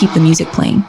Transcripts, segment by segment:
keep the music playing.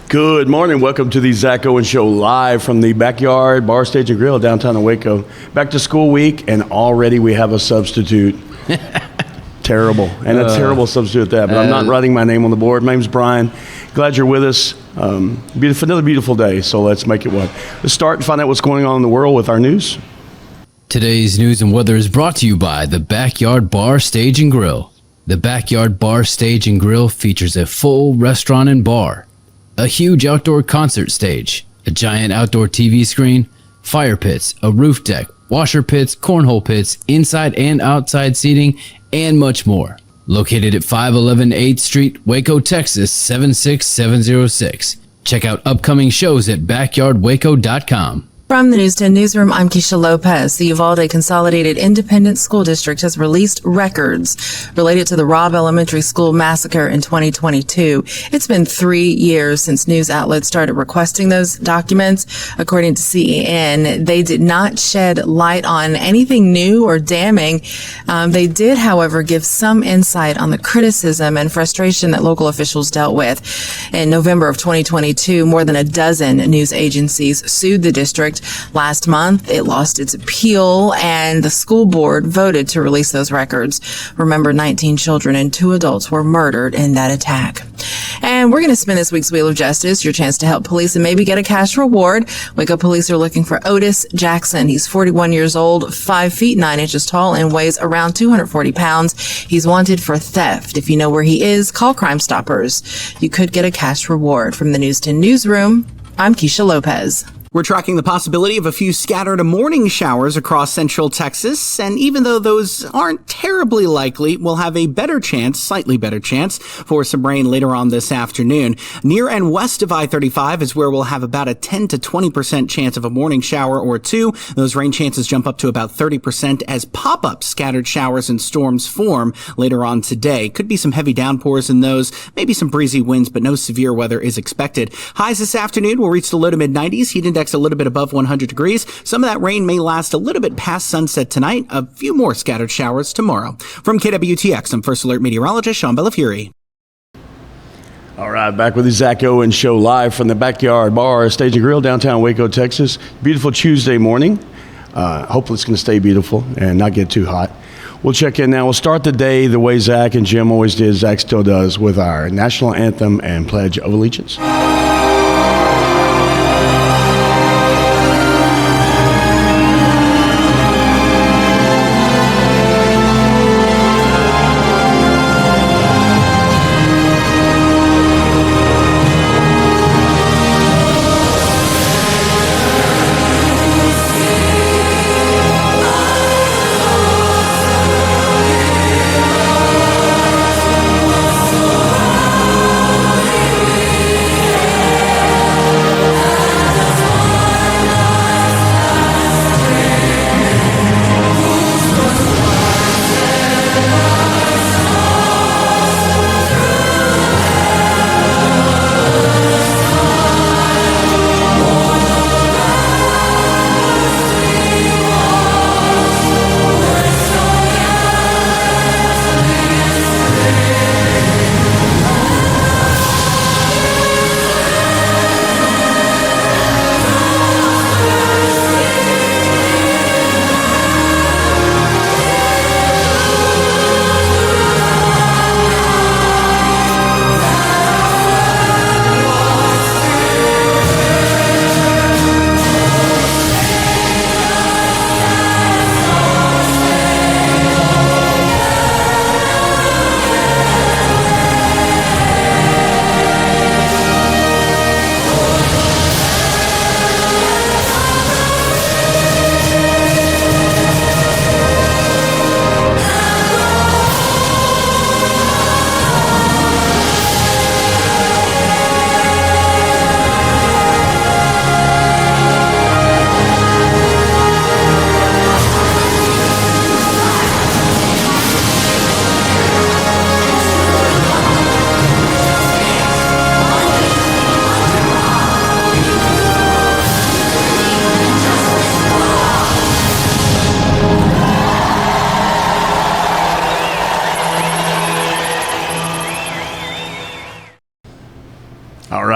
Good morning. Welcome to the Zach Owens Show live from the Backyard Bar, Stage and Grill downtown in Waco. Back to school week, and already we have a substitute. Terrible. And a terrible substitute at that. But I'm not writing my name on the board. My name's Brian. Glad you're with us. Another beautiful day, so let's make it one. Let's start and find out what's going on in the world with our news. Today's news and weather is brought to you by the Backyard Bar, Stage and Grill. The Backyard Bar, Stage and Grill features a full restaurant and bar, a huge outdoor concert stage, a giant outdoor TV screen, fire pits, a roof deck, washer pits, cornhole pits, inside and outside seating, and much more. Located at 511 8th Street, Waco, Texas 76706. Check out upcoming shows at backyardwaco.com. From the News 10 Newsroom, I'm Keisha Lopez. The Uvalde Consolidated Independent School District has released records related to the Robb Elementary School massacre in 2022. It's been 3 years since news outlets started requesting those documents. According to CEN, they did not shed light on anything new or damning. They did, however, give some insight on the criticism and frustration that local officials dealt with. In November of 2022, more than a dozen news agencies sued the district. Last month, it lost its appeal, and the school board voted to release those records. Remember, 19 children and 2 adults were murdered in that attack. And we're going to spin this week's Wheel of Justice, your chance to help police and maybe get a cash reward. Waco police are looking for Otis Jackson. He's 41 years old, 5 feet 9 inches tall, and weighs around 240 pounds. He's wanted for theft. If you know where he is, call Crime Stoppers. You could get a cash reward. From the News 10 Newsroom, I'm Keisha Lopez. We're tracking the possibility of a few scattered morning showers across central Texas, and even though those aren't terribly likely, we'll have a slightly better chance for some rain later on this afternoon. Near and west of I-35 is where we'll have about a 10 to 20% chance of a morning shower or two. Those rain chances jump up to about 30% as pop-up scattered showers and storms form later on today. Could be some heavy downpours in those, maybe some breezy winds, but no severe weather is expected. Highs this afternoon will reach the low to mid-90s. Heat index a little bit above 100 degrees. Some of that rain may last a little bit past sunset tonight. A few more scattered showers tomorrow. From KWTX, I'm First Alert Meteorologist Sean Bellafury. All right, back with the Zach Owens Show live from the Backyard Bar, Stage and Grill, downtown Waco, Texas. Beautiful Tuesday morning. Hopefully it's going to stay beautiful and not get too hot. We'll check in now. We'll start the day the way Zach and Jim always did, Zach still does, with our national anthem and Pledge of Allegiance.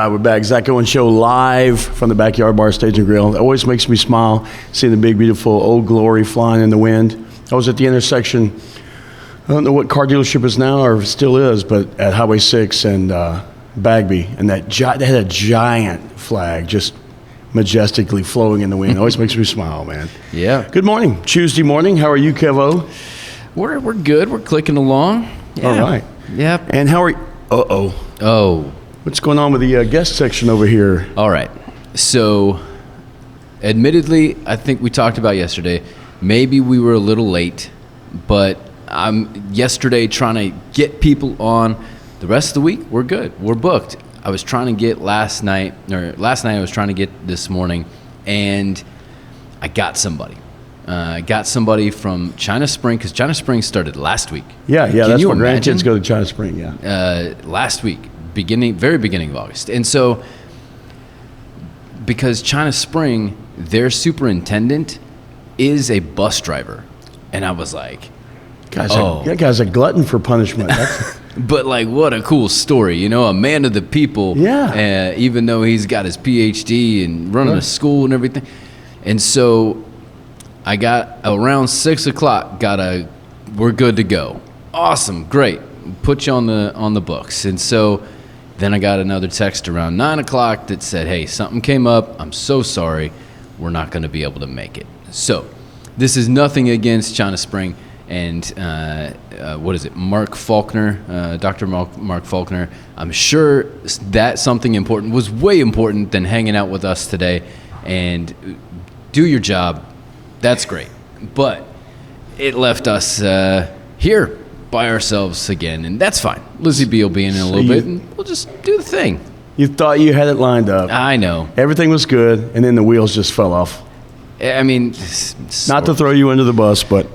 right, we're back. Zach Owen Show live from the Backyard Bar Stage and Grill. It always makes me smile seeing the big, beautiful Old Glory flying in the wind. I was at the intersection. I don't know what car dealership is now or if it still is, but at Highway 6 and Bagby, and they had a giant flag just majestically flowing in the wind. It always makes me smile, man. Yeah. Good morning. Tuesday morning. How are you, Kevo? We're good. We're clicking along. Yeah. All right. Yep. And how are you? Oh. What's going on with the guest section over here? All right. So, admittedly, I think we talked about yesterday. Maybe we were a little late, but I'm yesterday trying to get people on. The rest of the week, we're good. We're booked. I was trying to get last night I was trying to get this morning, and I got somebody. I got somebody from China Spring, because China Spring started last week. Yeah, Can that's you where imagine? grandkids go to China Spring, yeah. Last week, very beginning of August. And so, because China Spring, their superintendent is a bus driver. And I was like, That guy's a glutton for punishment. but like, what a cool story, a man of the people. Yeah. Even though he's got his PhD and running a school and everything. And so I got around 6 o'clock, we're good to go. Awesome, great. Put you on the books. And so then I got another text around 9 o'clock that said, hey, something came up. I'm so sorry. We're not going to be able to make it. So this is nothing against China Spring. And what is it, Mark Faulkner, Dr. Mark Faulkner. I'm sure that something important was way important than hanging out with us today. And do your job. That's great. But it left us here by ourselves again, and that's fine. Lizzie B will be in a little bit, and we'll just do the thing. You thought you had it lined up. I know. Everything was good, and then the wheels just fell off. I mean, not to throw you under the bus, but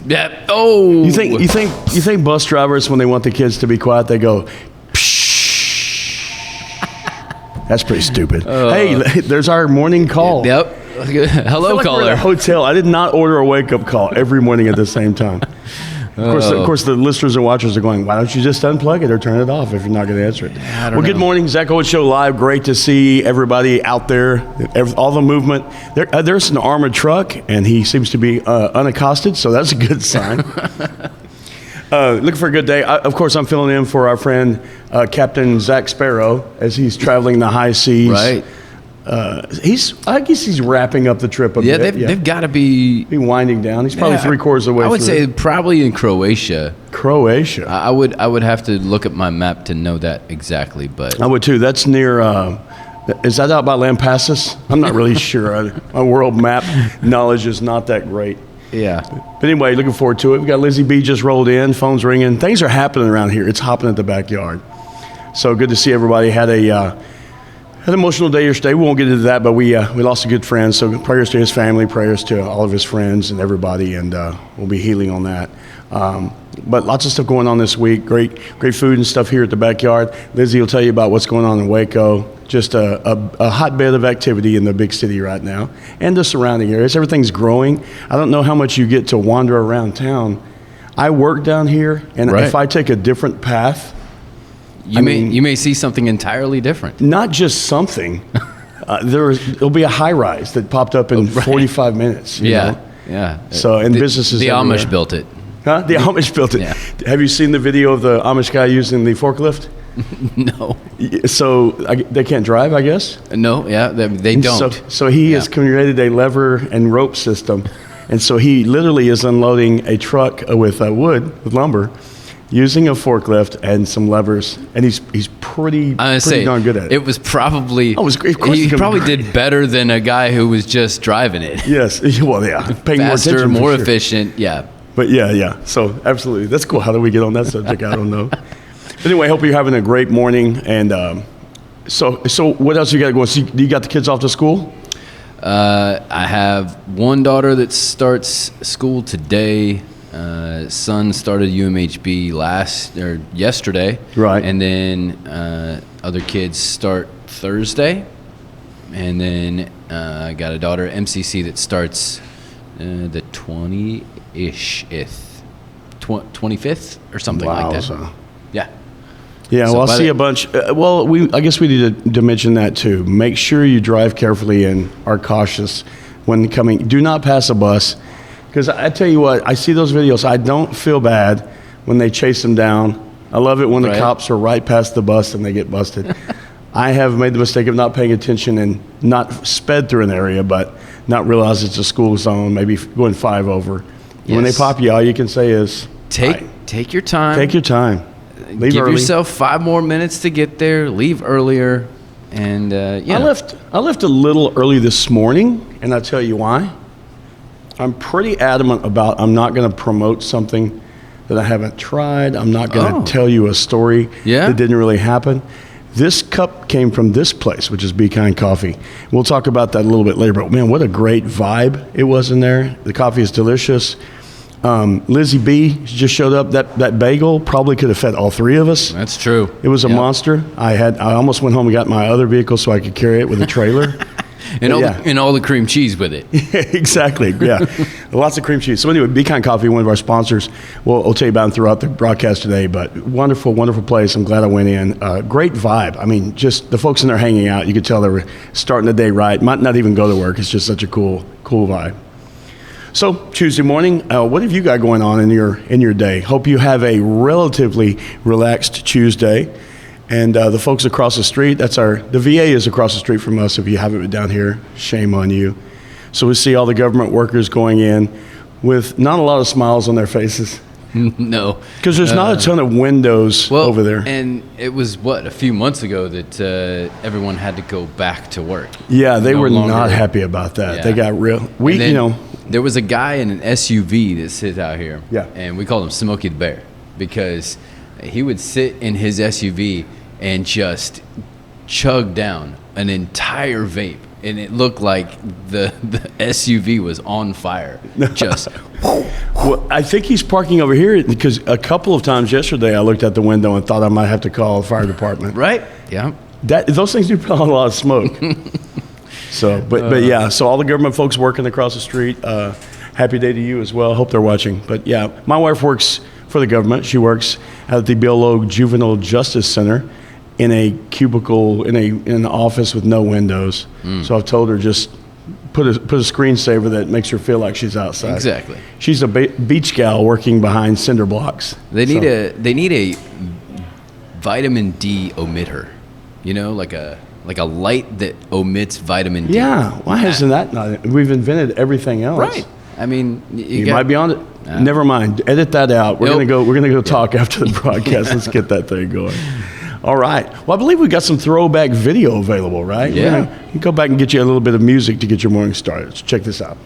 yeah. Oh, you think bus drivers, when they want the kids to be quiet, they go, psh. That's pretty stupid. Hey, there's our morning call. Yep. Hello, We're caller. at a hotel. I did not order a wake-up call every morning at the same time. Of course, the listeners and watchers are going, why don't you just unplug it or turn it off if you're not going to answer it? Well, good morning, Zach Owen Show Live. Great to see everybody out there, all the movement. There's an armored truck, and he seems to be unaccosted, so that's a good sign. Looking for a good day. Of course, I'm filling in for our friend Captain Zach Sparrow as he's traveling the high seas. Right. I guess he's wrapping up the trip a bit. They've got to be winding down. He's probably 3/4 of the way through. I would say probably in Croatia. I would have to look at my map to know that exactly, but I would too. That's near. Is that out by Lampasas? I'm not really sure. My world map knowledge is not that great. yeah. But anyway, looking forward to it. We got Lizzie B just rolled in. Phone's ringing. Things are happening around here. It's hopping at the backyard. So good to see everybody. Had an emotional day yesterday. We won't get into that, but we lost a good friend. So prayers to his family, prayers to all of his friends and everybody, and we'll be healing on that. But lots of stuff going on this week. Great food and stuff here at the backyard. Lizzie will tell you about what's going on in Waco. Just a hotbed of activity in the big city right now and the surrounding areas. Everything's growing. I don't know how much you get to wander around town. I work down here, and if I take a different path, You may see something entirely different. Not just something. There'll be a high rise that popped up in 45 minutes. You know? Yeah. So, and businesses The everywhere. Amish built it. Huh? The Amish built it. Yeah. Have you seen the video of the Amish guy using the forklift? No. So they can't drive, I guess? No, yeah, they don't. So he has created a lever and rope system. And so he literally is unloading a truck with wood, with lumber, using a forklift and some levers, and he's pretty darn good at it. It was probably he probably did better than a guy who was just driving it. Yes, well, yeah, paying Faster, more more efficient, yeah. But yeah. So absolutely, that's cool. How do we get on that subject? I don't know. But anyway, I hope you're having a great morning. And so what else you got going? So you got the kids off to school? I have one daughter that starts school today. Son started UMHB yesterday, right? And then other kids start Thursday, and then I got a daughter MCC that starts the 25th or something like that. So. Yeah. Yeah, So well, I by see the- a bunch. I guess we need to mention that too. Make sure you drive carefully and are cautious when coming. Do not pass a bus, because I tell you what, I see those videos. I don't feel bad when they chase them down. I love it when the Right. cops are right past the bus and they get busted. I have made the mistake of not paying attention and not sped through an area, but not realize it's a school zone, maybe going 5 over. When they Yes. pop you, all you can say is, Take your time. take your time. Leave Give early. yourself 5 more minutes to get there. Leave earlier, and I left a little early this morning, and I'll tell you why. I'm pretty adamant about I'm not going to promote something that I haven't tried. I'm not going to Oh. tell you a story Yeah? that didn't really happen. This cup came from this place, which is Be Kind Coffee. We'll talk about that a little bit later, but man, what a great vibe it was in there. The coffee is delicious. Lizzie B just showed up. That bagel probably could have fed all 3 of us. That's true. It was a Yep. monster. I almost went home and got my other vehicle so I could carry it with a trailer. And all, Yeah. and all the cream cheese with it. Exactly. Yeah. Lots of cream cheese. So anyway, Be Kind Coffee, one of our sponsors. We'll tell you about them throughout the broadcast today, but wonderful, wonderful place. I'm glad I went in. Great vibe. I mean, just the folks in there hanging out, you could tell they were starting the day right. Might not even go to work. It's just such a cool vibe. So Tuesday morning, what have you got going on in your day? Hope you have a relatively relaxed Tuesday. And the folks across the street, the VA is across the street from us. If you haven't been down here, shame on you. So we see all the government workers going in with not a lot of smiles on their faces, No. because there's not a ton of windows over there. And it was, a few months ago that everyone had to go back to work. Yeah, they No were longer- not happy about that. Yeah. They got real. And then there was a guy in an SUV that sits out here. Yeah. And we called him Smokey the Bear because he would sit in his SUV and just chug down an entire vape. And it looked like the SUV was on fire. Just Well, I think he's parking over here because a couple of times yesterday I looked out the window and thought I might have to call the fire department. right. Yeah. Those things do put on a lot of smoke. So, but yeah, so all the government folks working across the street. Happy day to you as well. Hope they're watching. But yeah, my wife works for the government. She works at the BLO Juvenile Justice Center in a cubicle in an office with no windows. So I've told her just put a screensaver that makes her feel like she's outside. Exactly. She's a beach gal working behind cinder blocks. They need So- they need a vitamin D emitter. You know, like a light that omits vitamin D. Yeah, why hasn't that not? We've invented everything else. Right. I mean, You might be on it. Never mind. Edit that out. We're Nope. gonna go talk after the broadcast. Let's get that thing going. All right. Well, I believe we got some throwback video available, right? Yeah. We're gonna go back and get you a little bit of music to get your morning started. So check this out.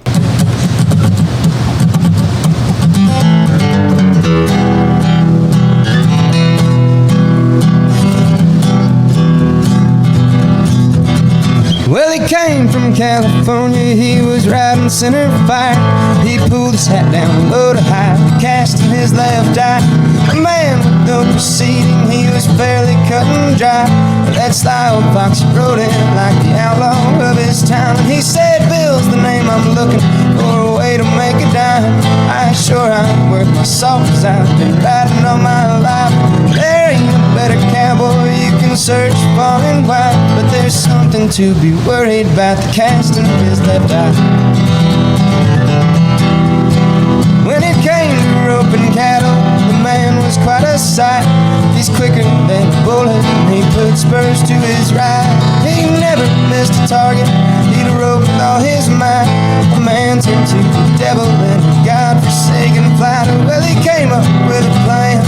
Well, he came from California, he was riding center fire. He pulled his hat down low to high, cast in his left eye. A man with no proceeding, he was fairly cut and dry. But that sly old fox rode in like the outlaw of his time. And he said, Bill's the name I'm looking for, a way to make a dime. I sure I'm worth my salt, 'cause I've been riding all my life. There ain't a better cowboy you can search far and wide, but there's something to be worried about, the casting of his left eye. When it came to roping cattle, the man was quite a sight. He's quicker than a bullet, and he put spurs to his ride. He never missed a target, he'd rope with all his might. A man turned to the devil in a God-forsaken flight. Well, he came up with a plan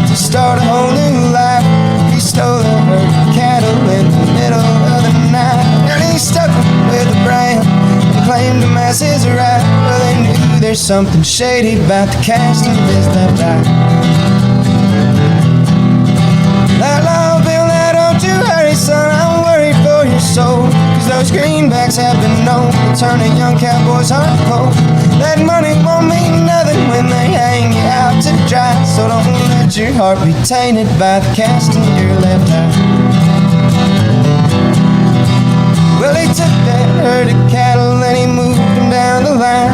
to start a whole new life. He stole a herd of cattle in the middle of the night, and he stuck with a brand and claimed the masses right. Well, they knew there's something shady about the casting of his left eye. Outlaw Bill, now don't you hurry, son, I'm worried for your soul, 'cause those greenbacks have been known to turn a young cowboy's heart cold. That money won't mean nothing when they hang you out to dry, so don't let your heart be tainted by the casting of your left eye. Well, he took that herd of cattle and he moved them down the line.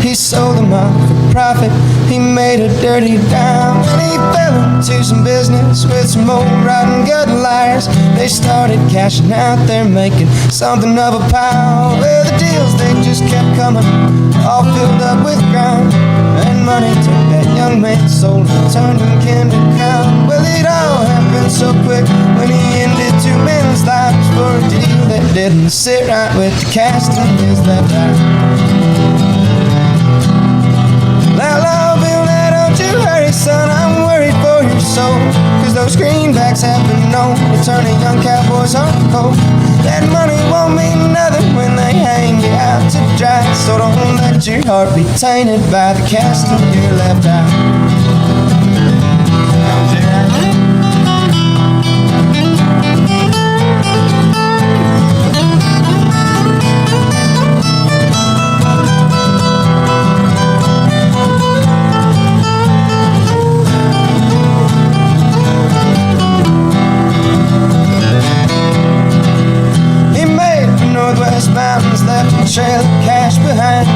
He sold them off for profit. He made a dirty dime, and he fell into some business with some old rotten gut liars. They started cashing out, they're making something of a pile. Well, the deals, they just kept coming, all filled up with crime. And money took that young man's soul and turned him kin to crown. Well, it all happened so quick when he ended two men's lives for a deal that didn't sit right with the casting. Is that right? Outlaw Bill, now don't you hurry, son, I'm worried for your soul. Cause those greenbacks have been known to turn a young cowboy's heart cold. That money won't mean nothing when they hang you out to dry. So don't let your heart be tainted by the casting you left out. Mountains left a trail of cash behind.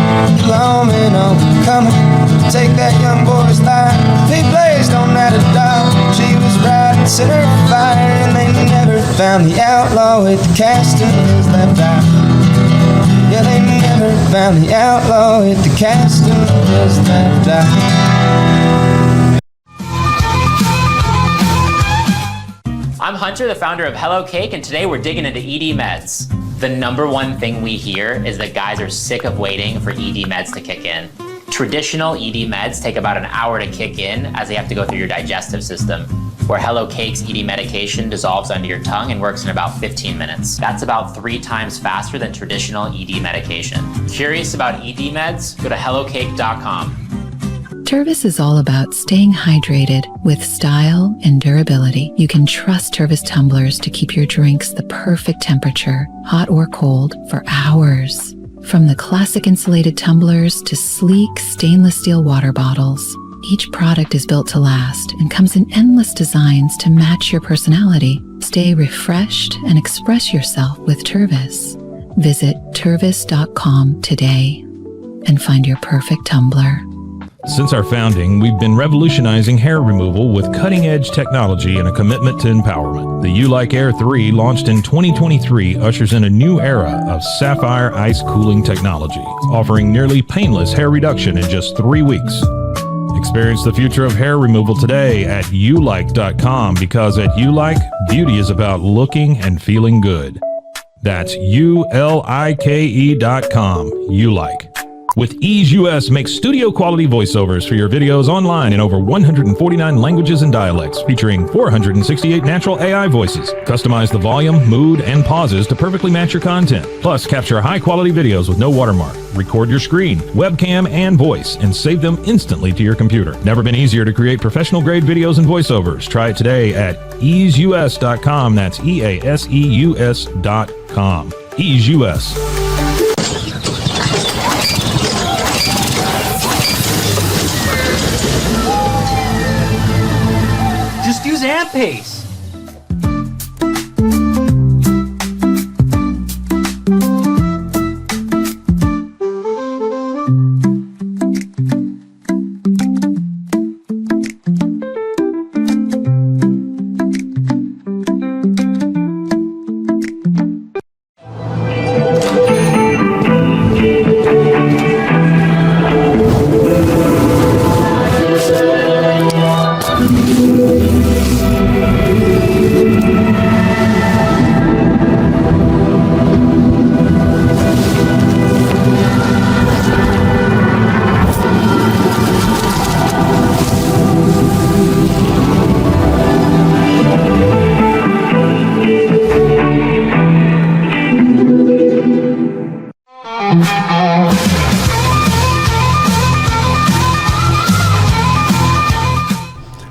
Lawmen all coming to take that young boy's life. He blazed on that dog, she was riding, set her fire. And they never found the outlaw with the casting his left eye. Yeah, they never found the outlaw with the casting his left eye. I'm Hunter, the founder of Hello Cake, and today we're digging into ED meds. The number one thing we hear is that guys are sick of waiting for ED meds to kick in. Traditional ED meds take about an hour to kick in as they have to go through your digestive system, where Hello Cake's ED medication dissolves under your tongue and works in about 15 minutes. That's about 3 times faster than traditional ED medication. Curious about ED meds? Go to hellocake.com. Tervis is all about staying hydrated with style and durability. You can trust Tervis tumblers to keep your drinks the perfect temperature, hot or cold, for hours. From the classic insulated tumblers to sleek stainless steel water bottles, each product is built to last and comes in endless designs to match your personality. Stay refreshed and express yourself with Tervis. Visit tervis.com today and find your perfect tumbler. Since our founding, we've been revolutionizing hair removal with cutting-edge technology and a commitment to empowerment. The U-Like Air 3, launched in 2023, ushers in a new era of sapphire ice cooling technology, offering nearly painless hair reduction in just 3 weeks. Experience the future of hair removal today at ulike.com, because at U-Like, beauty is about looking and feeling good. That's ulike.com, U-Like. With Ease US, make studio quality voiceovers for your videos online in over 149 languages and dialects, featuring 468 natural AI voices. Customize the volume, mood, and pauses to perfectly match your content. Plus, capture high quality videos with no watermark. Record your screen, webcam, and voice, and save them instantly to your computer. Never been easier to create professional grade videos and voiceovers. Try it today at easeus.com. That's EASEUS.com. Ease US. Just use AMP-Pace.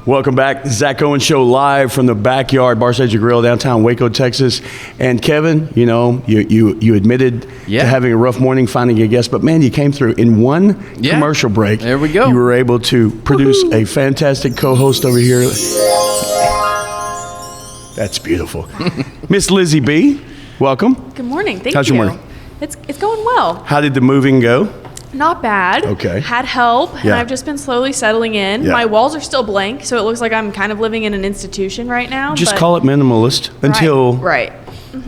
Welcome back. Zach Owens Show live from the Backyard Bar Stage and Grill, downtown Waco, Texas. And Kevin, you know, you admitted to having a rough morning finding a guest, but man, you came through in one commercial break. There we go. You were able to produce a fantastic co-host over here. That's beautiful. Miss Lizzie B, welcome. Good morning. Thank you. How's your morning? It's going well. How did the moving go? Not bad. Okay. Had help, and Yeah. I've just been slowly settling in. Yeah. My walls are still blank, so it looks like I'm kind of living in an institution right now. Just but- call it minimalist until Right.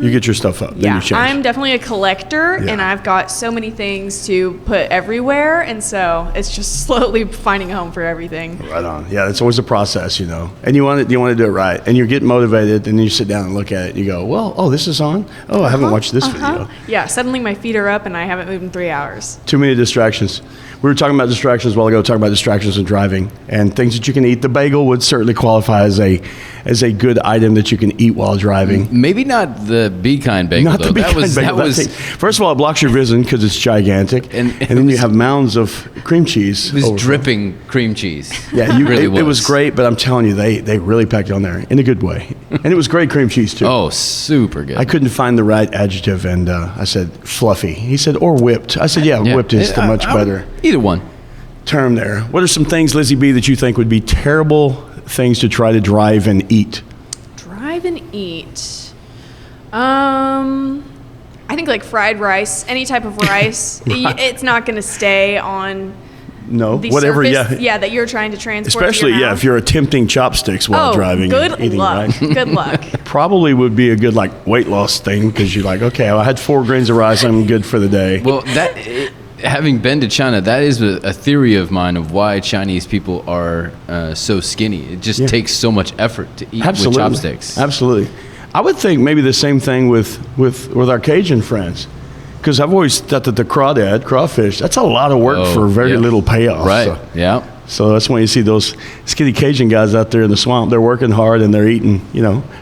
you get your stuff up. Then Yeah, you change. I'm definitely a collector, Yeah. and I've got so many things to put everywhere, and so it's just slowly finding a home for everything. Right on. Yeah, it's always a process, And you want to do it right, and you're getting motivated, and then you sit down and look at it, and you go, "Well, this is on. Oh, I haven't watched this video." Yeah, suddenly my feet are up, and I haven't moved in 3 hours. Too many distractions. We were talking about distractions a while ago. Talking about distractions in driving and things that you can eat. The bagel would certainly qualify as a good item that you can eat while driving. Maybe not the Be Kind bagel, Not though. the That was, bagel. that was, First of all, it blocks your vision because it's gigantic, and it then you was- have mounds of cream cheese. it was overflow. dripping cream cheese. Yeah, really it was great, but I'm telling you, they really packed it on there in a good way, and it was great cream cheese too. Oh, super good. I couldn't find the right adjective, and I said fluffy. He said, or whipped. I said, yeah. Whipped is the much better Either one. term there. What are some things, Lizzie B, that you think would be terrible things to try to drive and eat? Drive and eat. I think like fried rice, any type of rice. It's not going to stay on No, the whatever. surface, Yeah, that you're trying to transport. especially to your mouth. if you're attempting chopsticks while driving. Good and eating, luck. Right? Good luck. Probably would be a good weight loss thing because you're like, okay, I had 4 grains of rice, I'm good for the day. Well, having been to China, that is a theory of mine of why Chinese people are so skinny. It just takes so much effort to eat with chopsticks. Absolutely. I would think maybe the same thing with our Cajun friends. Because I've always thought that the crawfish, that's a lot of work for very little payoff. Right, So. yeah. So that's when you see those skinny Cajun guys out there in the swamp. They're working hard and they're eating,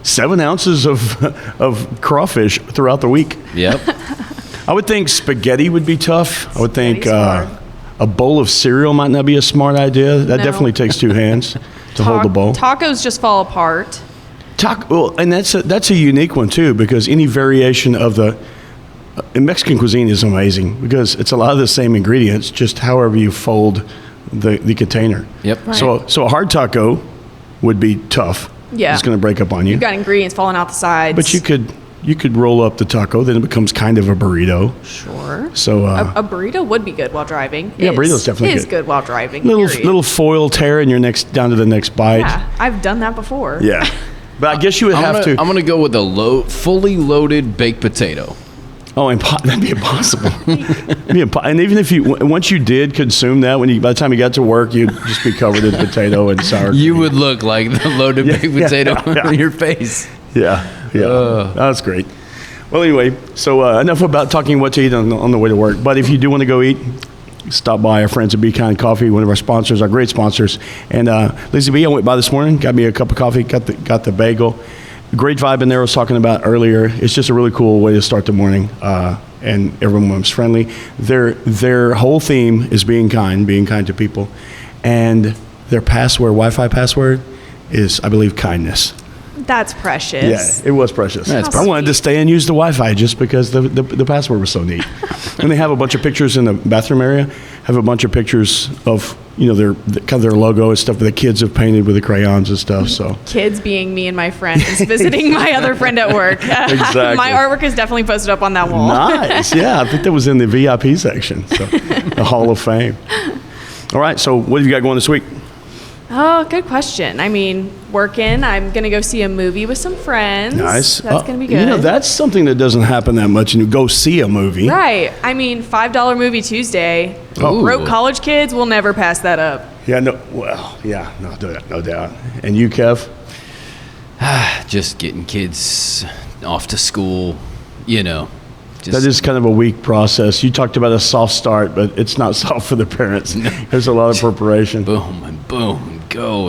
7 ounces of crawfish throughout the week. Yep. I would think spaghetti would be tough. I would think Spaghetti's hard. a bowl of cereal might not be a smart idea. That No. definitely takes 2 hands to hold the bowl. Tacos just fall apart. And that's a unique one too, because any variation of the Mexican cuisine is amazing because it's a lot of the same ingredients, just however you fold the container. Yep. Right. So a hard taco would be tough. Yeah. It's going to break up on you. You've got ingredients falling out the sides. But you could roll up the taco, then it becomes kind of a burrito. Sure. So A burrito would be good while driving. Yeah, burrito's definitely is good. good while driving. little period. little foil tear in your down to the next bite. Yeah, I've done that before. Yeah. But I guess you would have to. I'm gonna go with a fully loaded baked potato. Oh, that'd be impossible. And even if once you did consume that, by the time you got to work, you'd just be covered in potato and sour cream. You would look like the loaded baked potato on your face. Yeah. That's great. Well, anyway, so enough about talking what to eat on the way to work. But if you do want to go eat, stop by our friends at Be Kind Coffee, one of our sponsors, our great sponsors. And Lizzie B, I went by this morning, got me a cup of coffee, got the bagel. Great vibe in there I was talking about earlier. It's just a really cool way to start the morning, and everyone was friendly. Their whole theme is being kind to people, and their Wi-Fi password is, I believe, kindness. That's precious. Yeah, it was precious. That's I wanted to stay and use the Wi-Fi just because the password was so neat. And they have a bunch of pictures in the bathroom area. Have a bunch of pictures of their kind of their logo and stuff that the kids have painted with the crayons and stuff. So Kids being me and my friend is visiting my other friend at work. Exactly. My artwork is definitely posted up on that wall. nice. Yeah, I think that was in the VIP section, so the Hall of Fame. All right. So what have you got going this week? Oh, good question. I mean, working. I'm going to go see a movie with some friends. Nice. That's going to be good. That's something that doesn't happen that much. And you go see a movie. Right. I mean, $5 movie Tuesday. Oh. Broke college kids will never pass that up. Yeah. No. Well. Yeah. No doubt. And you, Kev? Just getting kids off to school, That is kind of a weak process. You talked about a soft start, but it's not soft for the parents. There's a lot of preparation. boom and boom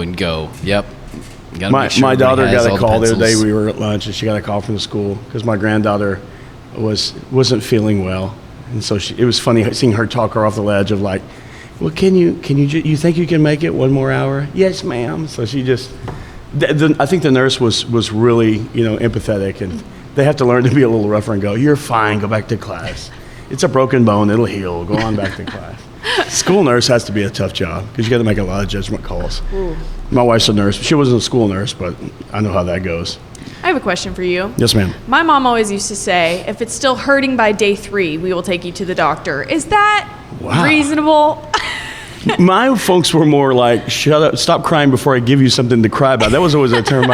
and go. Yep. Gotta make sure My daughter everybody has got a all call the other day. pencils. We were at lunch, and she got a call from the school because my granddaughter wasn't feeling well, and so it was funny seeing her talk her off the ledge of like, "Well, you think you can make it one more hour?" "Yes, ma'am." So she just, I think the nurse was really empathetic, and they have to learn to be a little rougher and go, "You're fine. Go back to class. It's a broken bone. It'll heal. Go on back to class." School nurse has to be a tough job because you got to make a lot of judgment calls. Ooh. My wife's a nurse. She wasn't a school nurse, but I know how that goes. I have a question for you. Yes, ma'am. My mom always used to say, if it's still hurting by day 3, we will take you to the doctor. Is that Wow. reasonable. My folks were more like, shut up, stop crying before I give you something to cry about. That was always a term.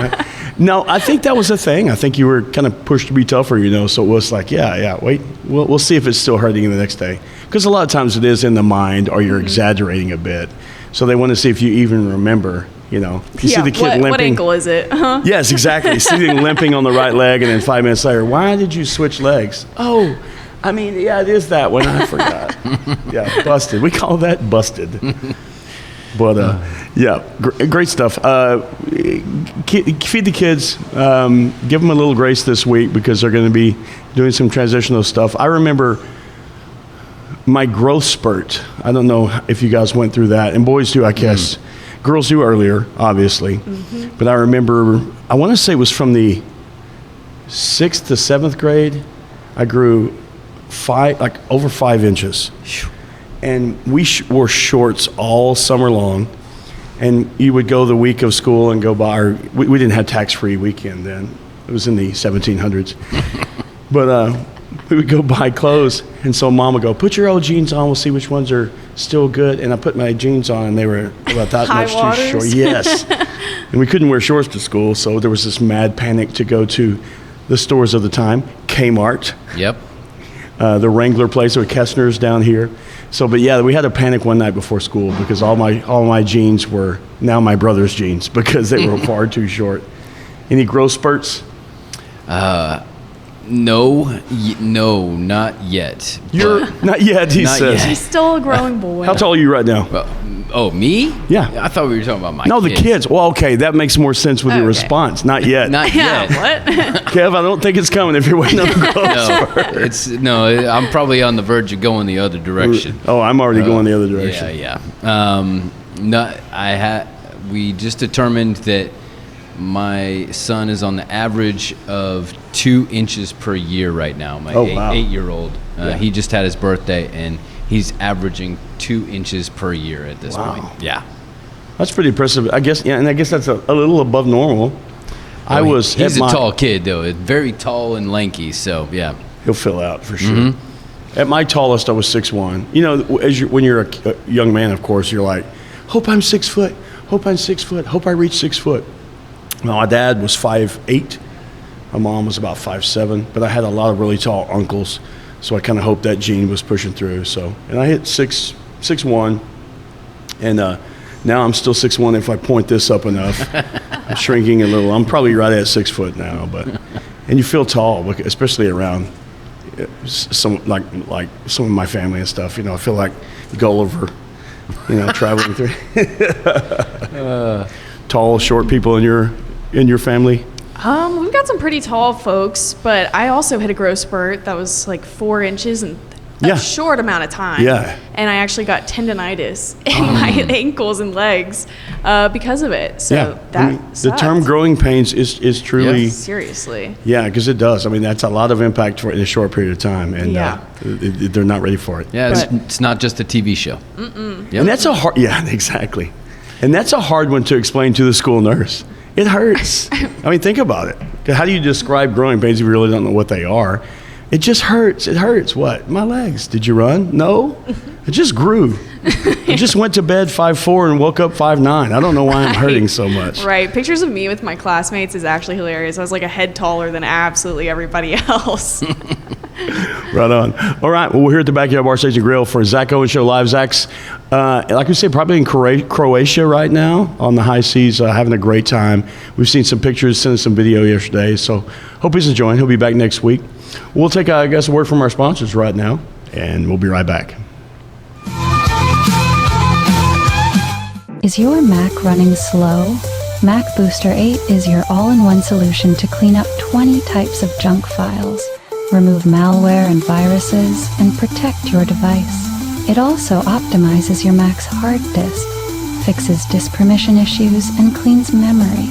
No, I think that was a thing. I think you were kind of pushed to be tougher, so it was like, wait, we'll see if it's still hurting you the next day. Because a lot of times it is in the mind or you're exaggerating a bit. So they want to see if you even remember, You see the kid limping. What ankle is it? Uh-huh. Yes, exactly. See them limping on the right leg, and then 5 minutes later, why did you switch legs? Oh, I mean, yeah, it is that one. I forgot. Yeah, busted. We call that busted. But, great stuff. Feed the kids. Give them a little grace this week because they're going to be doing some transitional stuff. I remember my growth spurt. I don't know if you guys went through that. And boys do, I guess. Girls do earlier, obviously. Mm-hmm. But I remember, I want to say it was from the 6th to 7th grade. I grew over 5 inches. And we wore shorts all summer long. And you would go the week of school and go by. We didn't have tax-free weekend then. It was in the 1700s. But we would go buy clothes. And so Mom would go, put your old jeans on. We'll see which ones are still good. And I put my jeans on, and they were about that much too short. Yes. And we couldn't wear shorts to school. So there was this mad panic to go to the stores of the time. Kmart. Yep. The Wrangler place with Kessner's down here. So, but yeah, we had a panic one night before school because all my jeans were now my brother's jeans because they were far too short. Any growth spurts? No, not yet. Not yet, he says. He's still a growing boy. How tall are you right now? Me? Yeah. I thought we were talking about my kids. No, kids. the kids. Well, okay, that makes more sense with your response. Not yet. Not yet. What? Kev, I don't think it's coming if you're waiting on the growth spurt. I'm probably on the verge of going the other direction. Oh, I'm already going the other direction. We just determined that my son is on the average of 2 inches per year right now. My 8-year-old. He just had his birthday, and he's averaging 2 inches per year at this point. Yeah. That's pretty impressive. I guess, and I guess that's a little above normal. He's a tall kid, though. Very tall and lanky, so, yeah. He'll fill out for sure. Mm-hmm. At my tallest, I was 6'1". When you're a young man, of course, you're like, hope I'm 6 foot, hope I'm 6 foot, hope I reach 6 foot. Well, my dad was 5'8". My mom was about 5'7", but I had a lot of really tall uncles, so I kind of hoped that gene was pushing through. So, and I hit 6'1", and now I'm still 6'1" if I point this up enough. I'm shrinking a little. I'm probably right at 6 foot now, and you feel tall, especially around some like some of my family and stuff. I feel like Gulliver, traveling through. Tall, short people in your family? We've got some pretty tall folks, but I also hit a growth spurt that was like 4 inches in a short amount of time. Yeah. And I actually got tendonitis in my ankles and legs because of it. So the term growing pains is truly... Yeah, seriously. Yeah, because it does. I mean, that's a lot of impact in a short period of time, and they're not ready for it. Yeah, it's not just a TV show. Mm-mm. Yep. And that's a hard... Yeah, exactly. And that's a hard one to explain to the school nurse. It hurts. I mean, think about it. How do you describe growing pains if you really don't know what they are? It just hurts. It hurts. What? My legs. Did you run? No. It just grew. I just went to bed 5'4" and woke up 5'9". I don't know why I'm hurting so much. Right. Pictures of me with my classmates is actually hilarious. I was like a head taller than absolutely everybody else. Right on. All right. Well, we're here at the Backyard Bar Station Grill for Zach Owens Show Live. Zach's, like we said, probably in Croatia right now on the high seas, having a great time. We've seen some pictures, sent us some video yesterday. So hope he's enjoying. He'll be back next week. We'll take, a word from our sponsors right now, and we'll be right back. Is your Mac running slow? Mac Booster 8 is your all-in-one solution to clean up 20 types of junk files, remove malware and viruses, and protect your device. It also optimizes your Mac's hard disk, fixes disk permission issues, and cleans memory,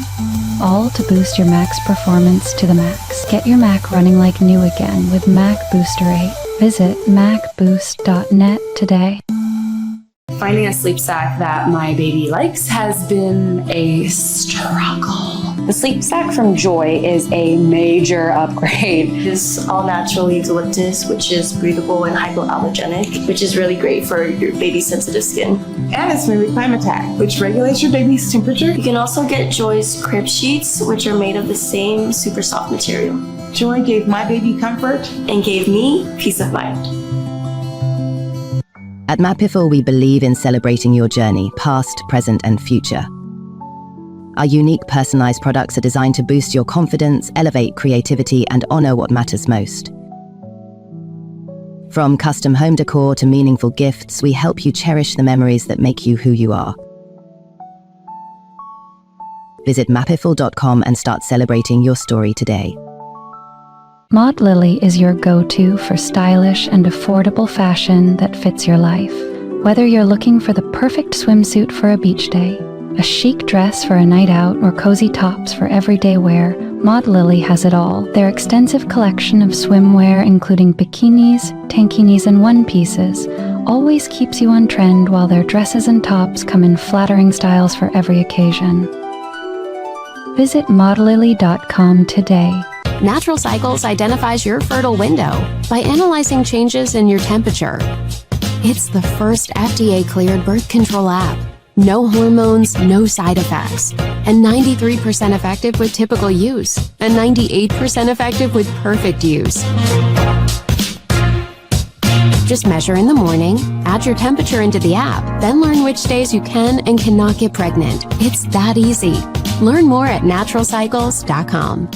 all to boost your Mac's performance to the max. Get your Mac running like new again with Mac Booster 8. Visit macboost.net today. Finding a sleep sack that my baby likes has been a struggle. The sleep sack from Joy is a major upgrade. It's all natural eucalyptus, which is breathable and hypoallergenic, which is really great for your baby's sensitive skin. And it's made with Climatech, which regulates your baby's temperature. You can also get Joy's crib sheets, which are made of the same super soft material. Joy gave my baby comfort and gave me peace of mind. At Mapiful, we believe in celebrating your journey, past, present, and future. Our unique personalized products are designed to boost your confidence, elevate creativity, and honor what matters most. From custom home decor to meaningful gifts, we help you cherish the memories that make you who you are. Visit mapiful.com and start celebrating your story today. Maud Lily is your go-to for stylish and affordable fashion that fits your life. Whether you're looking for the perfect swimsuit for a beach day, a chic dress for a night out, or cozy tops for everyday wear, Maud Lily has it all. Their extensive collection of swimwear, including bikinis, tankinis, and one-pieces, always keeps you on trend, while their dresses and tops come in flattering styles for every occasion. Visit maudlily.com today. Natural Cycles identifies your fertile window by analyzing changes in your temperature. It's the first FDA-cleared birth control app. No hormones, no side effects, and 93% effective with typical use, and 98% effective with perfect use. Just measure in the morning, add your temperature into the app, then learn which days you can and cannot get pregnant. It's that easy. Learn more at naturalcycles.com.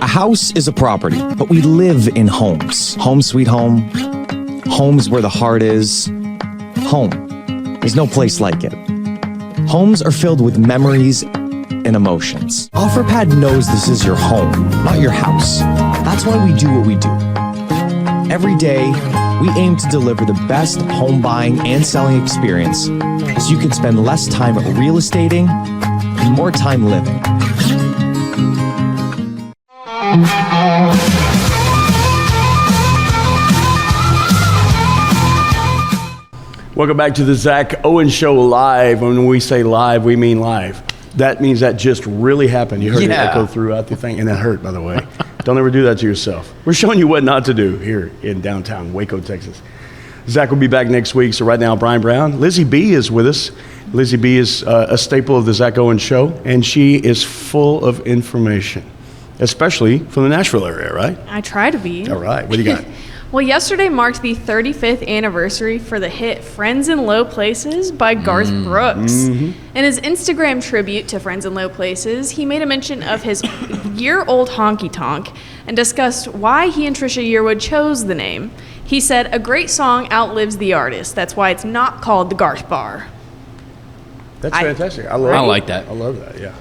A house is a property, but we live in homes. Home sweet home. Homes where the heart is. Home. There's no place like it. Homes are filled with memories and emotions. OfferPad knows this is your home, not your house. That's why we do what we do. Every day, we aim to deliver the best home buying and selling experience so you can spend less time real estating and more time living. Welcome back to the Zach Owen Show live. When we say live, we mean live. That means that just really happened. You heard it echo throughout the thing, and that hurt, by the way. Don't ever do that to yourself. We're showing you what not to do here in downtown Waco, Texas. Zach will be back next week, so right now, Brian Brown. Lizzie B is with us. Lizzie B is a staple of the Zach Owen Show, and she is full of information, especially from the Nashville area, right? I try to be. All right. What do you got? Well, yesterday marked the 35th anniversary for the hit Friends in Low Places by Garth Brooks. In his Instagram tribute to Friends in Low Places, he made a mention of his year-old honky tonk and discussed why he and Trisha Yearwood chose the name. He said, "A great song outlives the artist. That's why it's not called the Garth Bar." That's fantastic. I like that. I love that, yeah.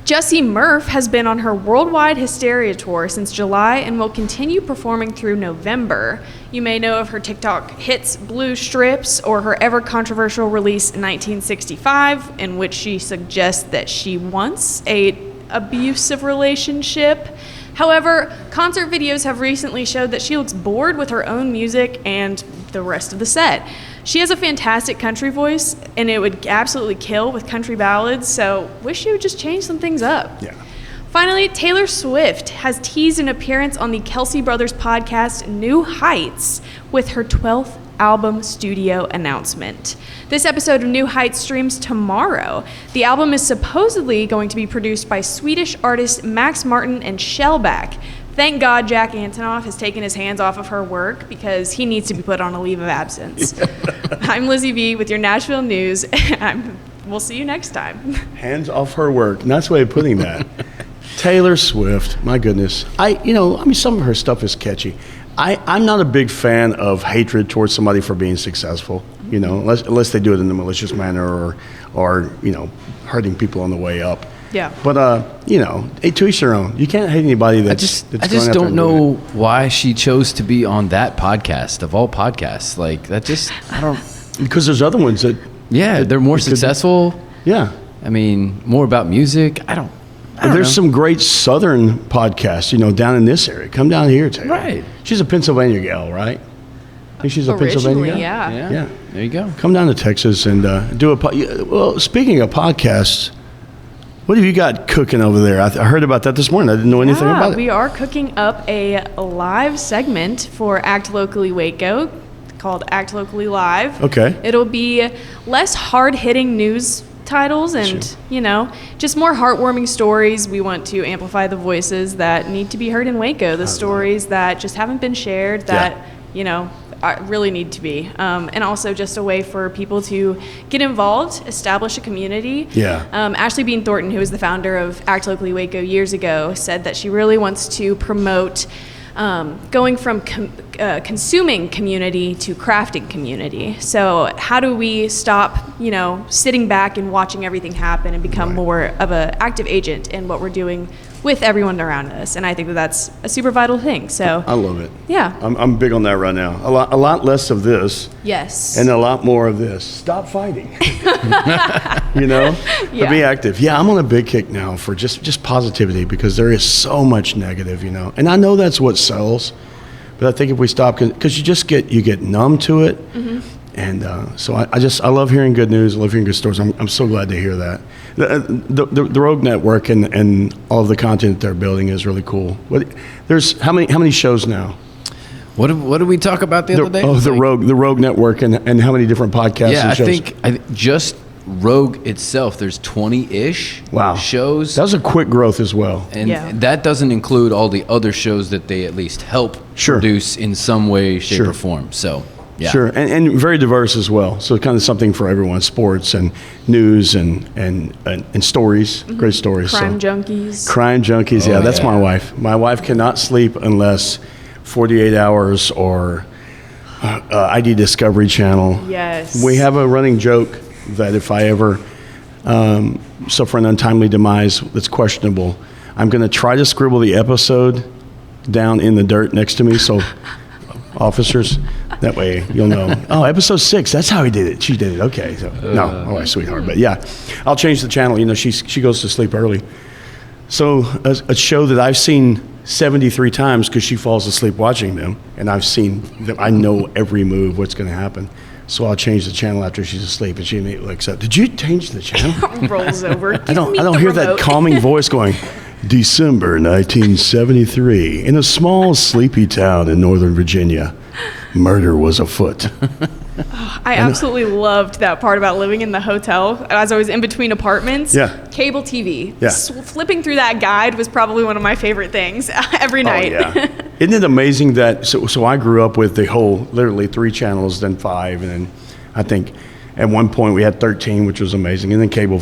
Jessie Murph has been on her worldwide Hysteria tour since July and will continue performing through November. You may know of her TikTok hits Blue Strips or her ever-controversial release in 1965, in which she suggests that she wants an abusive relationship. However, concert videos have recently showed that she looks bored with her own music and the rest of the set. She has a fantastic country voice, and it would absolutely kill with country ballads, so wish she would just change some things up. Yeah. Finally, Taylor Swift has teased an appearance on the Kelsey Brothers podcast New Heights with her 12th album studio announcement. This episode of New Heights streams tomorrow. The album is supposedly going to be produced by Swedish artists Max Martin and Shellback. Thank God Jack Antonoff has taken his hands off of her work because he needs to be put on a leave of absence. I'm Lizzie V with your Nashville news. We'll see you next time. Hands off her work. Nice way of putting that. Taylor Swift, my goodness. Some of her stuff is catchy. I'm not a big fan of hatred towards somebody for being successful, unless they do it in a malicious manner or hurting people on the way up. Yeah. But, to each their own. You can't hate anybody that's I just don't know why she chose to be on that podcast, of all podcasts. I don't... Because there's other ones that... Yeah, they're more successful. Yeah. I mean, more about music. I don't There's know. some great Southern podcasts, down in this area. Come down here, Taylor. Right. She's a Pennsylvania gal, right? I think she's a Pennsylvania gal. Yeah. There you go. Come down to Texas and do a... Well, speaking of podcasts... What have you got cooking over there? I heard about that this morning. I didn't know anything about it. We are cooking up a live segment for Act Locally Waco called Act Locally Live. Okay. It'll be less hard-hitting news titles and, just more heartwarming stories. We want to amplify the voices that need to be heard in Waco, the stories that just haven't been shared that, really need to be. And also just a way for people to get involved, establish a community. Yeah. Ashley Bean Thornton, who was the founder of Act Locally Waco years ago, said that she really wants to promote going from consuming community to crafting community. So how do we stop, sitting back and watching everything happen and become more of an active agent in what we're doing with everyone around us? And I think that that's a super vital thing. So I love it. Yeah. I'm big on that right now. A lot less of this. Yes. And a lot more of this. Stop fighting. Yeah. Be active. Yeah, I'm on a big kick now for just positivity because there is so much negative, and I know that's what sells, but I think if we stop, because you get numb to it, and so I love hearing good news. I love hearing good stories. I'm so glad to hear that. The Rogue Network and all of the content that they're building is really cool. There's how many shows now? What did we talk about the other day? Oh, the Rogue Network and how many different podcasts Yeah, and shows? I think just Rogue itself, there's 20-ish shows. That was a quick growth as well. And that doesn't include all the other shows that they at least help produce in some way, shape, or form. So, yeah. Sure, and very diverse as well. So kind of something for everyone, sports and news and stories, great stories. Crime junkies. Crime junkies, yeah, that's my wife. My wife cannot sleep unless 48 Hours or ID Discovery Channel. Yes. We have a running joke that if I ever suffer an untimely demise that's questionable, I'm going to try to scribble the episode down in the dirt next to me, so officers, that way you'll know. Oh, episode 6, that's how he did it. She did it. Okay. So, no, all right, sweetheart. But yeah, I'll change the channel. She goes to sleep early. So a show that I've seen 73 times because she falls asleep watching them, and I've seen them. I know every move, what's going to happen. So I'll change the channel after she's asleep, and she immediately looks up. Did you change the channel? Rolls over. I don't hear that calming voice going, December 1973, in a small sleepy town in Northern Virginia, murder was afoot. I absolutely loved that part about living in the hotel. As I was in between apartments, cable TV. Yeah. Flipping through that guide was probably one of my favorite things every night. Oh, yeah. Isn't it amazing that, so I grew up with the whole, literally 3 channels, then 5, and then I think at one point we had 13, which was amazing, and then cable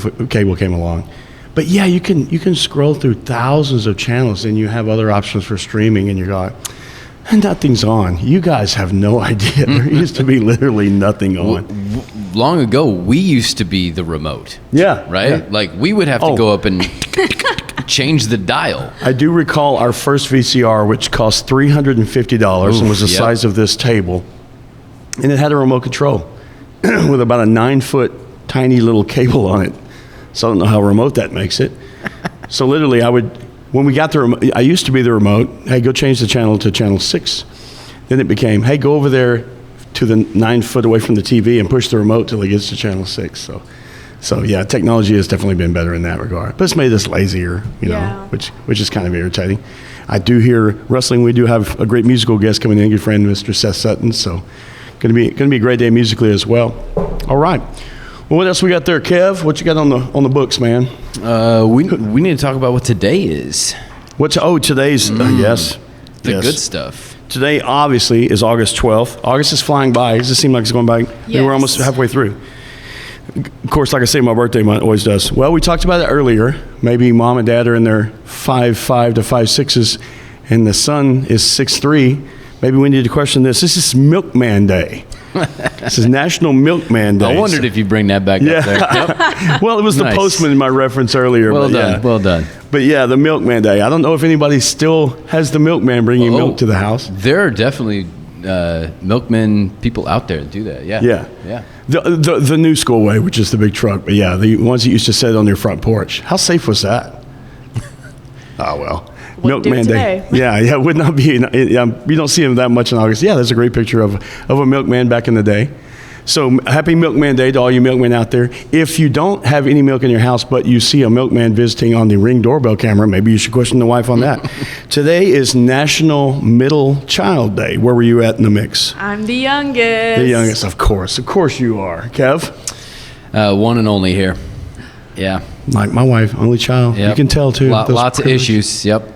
came along. But yeah, you can scroll through thousands of channels, and you have other options for streaming, and you're like, nothing's on. You guys have no idea. There used to be literally nothing on. Long ago, we used to be the remote. Yeah. Right? Yeah. Like, we would have to go up and change the dial. I do recall our first VCR, which cost $350 and was the size of this table. And it had a remote control with about a 9-foot tiny little cable on it. So I don't know how remote that makes it. So literally, when we got the remote, I used to be the remote, hey, go change the channel to channel 6. Then it became, hey, go over there to the 9 foot away from the TV and push the remote till it gets to channel 6. So yeah, technology has definitely been better in that regard. But it's made us lazier, which is kind of irritating. I do hear wrestling. We do have a great musical guest coming in, good friend, Mr. Seth Sutton. So gonna be a great day musically as well. All right. Well, what else we got there, Kev? What you got on the books, man? We need to talk about what today is. Today's yes. The good stuff. Today, obviously, is August 12th. August is flying by. Does it seem like it's going by? Yes. We're almost halfway through. Of course, like I say, my birthday month always does. Well, we talked about it earlier. Maybe mom and dad are in their 5'5" to 5'6", and the son is 6'3". Maybe we need to question this. This is Milkman Day. This is National Milkman Day. I wondered if you bring that back up there. Yep. Well, it was the postman in my reference earlier. Well done. But yeah, the Milkman Day. I don't know if anybody still has the milkman bringing milk to the house. There are definitely milkman people out there that do that. Yeah. The new school way, which is the big truck. But yeah, the ones that used to sit on your front porch. How safe was that? Oh, well. Milkman Day. Yeah, it would not be. You don't see him that much in August. Yeah, there's a great picture of a milkman back in the day. So happy Milkman Day to all you milkmen out there. If you don't have any milk in your house, but you see a milkman visiting on the Ring doorbell camera, maybe you should question the wife on that. Today is National Middle Child Day. Where were you at in the mix? I'm the youngest. The youngest, of course. Of course you are. Kev? One and only here. Yeah. Like my wife, only child. Yep. You can tell, too. Lots of issues. Yep.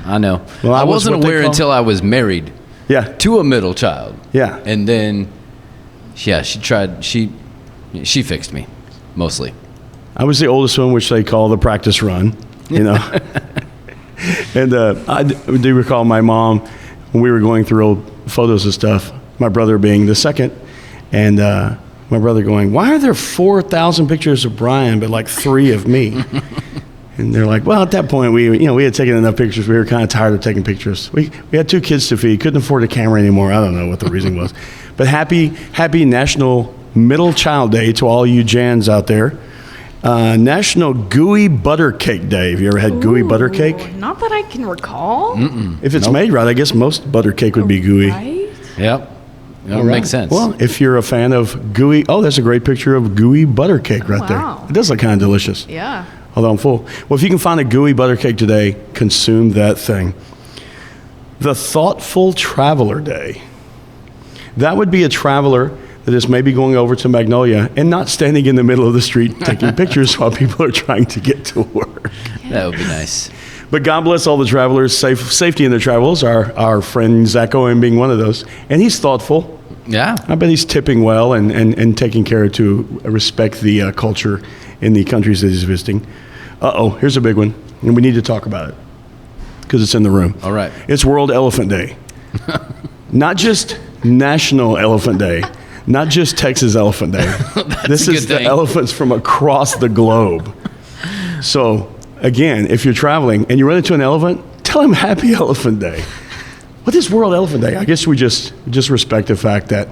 I know. Well, I wasn't aware until I was married. Yeah. To a middle child. Yeah. And then, yeah, she fixed me, mostly. I was the oldest one, which they call the practice run, you know. And I do recall my mom, when we were going through old photos and stuff, my brother being the second, and my brother going, why are there 4,000 pictures of Brian, but like 3 of me? And they're like, well, at that point, we had taken enough pictures. We were kind of tired of taking pictures. We had 2 kids to feed, couldn't afford a camera anymore. I don't know what the reason was. But happy National Middle Child Day to all you Jans out there. National Gooey Butter Cake Day. Have you ever had gooey butter cake? Not that I can recall. If it's made right, I guess most butter cake would be gooey. Right? Yep. That makes sense. Well, if you're a fan of gooey, that's a great picture of gooey butter cake right wow. there. It does look kind of delicious. Yeah. Although I'm full. Well, if you can find a gooey butter cake today, consume that thing. The Thoughtful Traveler Day. That would be a traveler that is maybe going over to Magnolia and not standing in the middle of the street taking pictures while people are trying to get to work. That would be nice. But God bless all the travelers, safety in their travels. Our friend Zach Owen being one of those. And he's thoughtful. Yeah. I bet he's tipping well and taking care to respect the culture in the countries that he's visiting. Here's a big one. And we need to talk about it because it's in the room. All right. It's World Elephant Day. Not just National Elephant Day. Not just Texas Elephant Day. This is the elephants from across the globe. So, again, if you're traveling and you run into an elephant, tell him Happy Elephant Day. What is World Elephant Day? I guess we just respect the fact that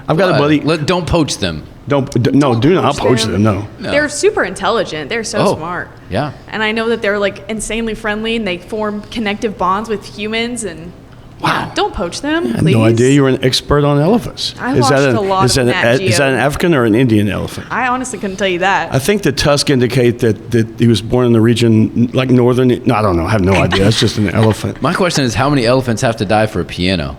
I've got a buddy. Don't poach them. Do not poach them. No. They're super intelligent. They're so smart. Yeah. And I know that they're like insanely friendly and they form connective bonds with humans and yeah, don't poach them, I had please. no idea you were an expert on elephants. I watched a lot of Nat Geo. Is that an African or an Indian elephant? I honestly couldn't tell you that. I think the tusk indicate that he was born in the region like northern. No, I don't know. I have no idea. That's just an elephant. My question is, how many elephants have to die for a piano?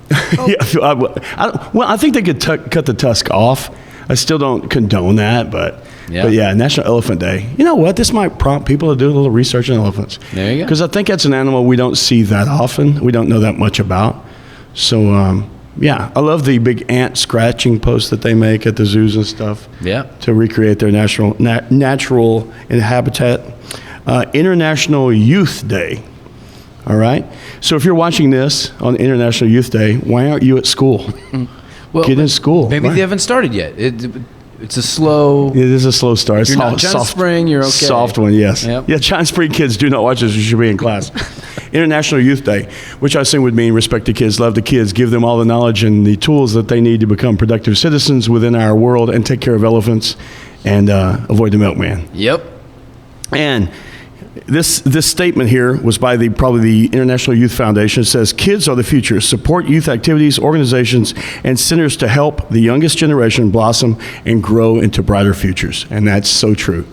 Yeah, I think they could cut the tusk off. I still don't condone that, but yeah, National Elephant Day. You know what? This might prompt people to do a little research on elephants. There you go. Because I think that's an animal we don't see that often. We don't know that much about. So, yeah, I love the big ant scratching posts that they make at the zoos and stuff. Yeah. To recreate their natural habitat. International Youth Day. All right. So if you're watching this on International Youth Day, why aren't you at school? Well, get in school. Maybe they haven't started yet. It's a slow. It is a slow start. You're not John Spring. You're okay. Soft one, yes. Yep. Yeah, John Spring kids do not watch this. You should be in class. International Youth Day, which I assume would mean respect the kids, love the kids, give them all the knowledge and the tools that they need to become productive citizens within our world and take care of elephants and avoid the milkman. Yep. And this statement here was by probably the International Youth Foundation. It says, kids are the future. Support youth activities, organizations, and centers to help the youngest generation blossom and grow into brighter futures. And that's so true.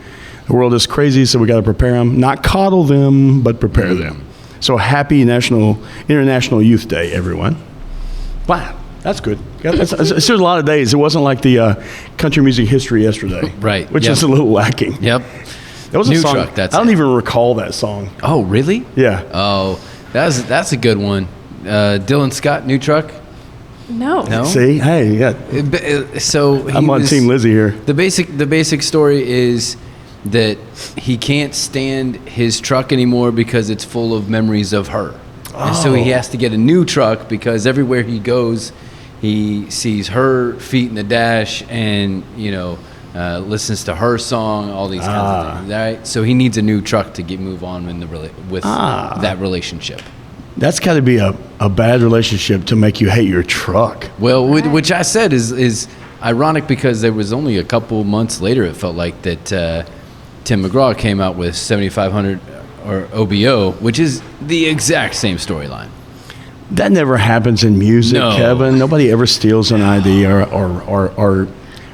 The world is crazy, so we got to prepare them. Not coddle them, but prepare them. So happy International Youth Day, everyone. Wow, that's good. It's a lot of days. It wasn't like the country music history yesterday. Right. Which is a little lacking. Yep. That was New a song. Truck, I don't even recall that song. Oh, really? Yeah. Oh, that's a good one. Dylan Scott, New Truck. No. See, hey, yeah. So I'm on Team Lizzie here. The basic story is that he can't stand his truck anymore because it's full of memories of her, and so he has to get a new truck because everywhere he goes, he sees her feet in the dash, and listens to her song, all these kinds of things, right? So he needs a new truck to move on with that relationship. That's got to be a bad relationship to make you hate your truck. Well, which I said is ironic because there was only a couple months later, it felt like, that Tim McGraw came out with 7500 or OBO, which is the exact same storyline. That never happens in music, No. Kevin. Nobody ever steals an idea or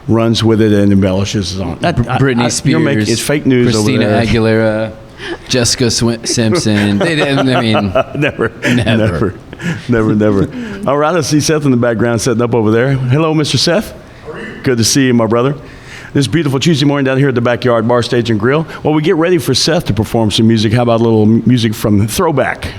runs with it and embellishes on. Britney Spears, it's fake news Christina over there. Aguilera, Jessica Simpson. Never. All right, I see Seth in the background setting up over there. Hello, Mr. Seth. Good to see you, my brother. This beautiful Tuesday morning down here at the Backyard Bar, Stage, and Grill. While we get ready for Seth to perform some music, how about a little music from Throwback?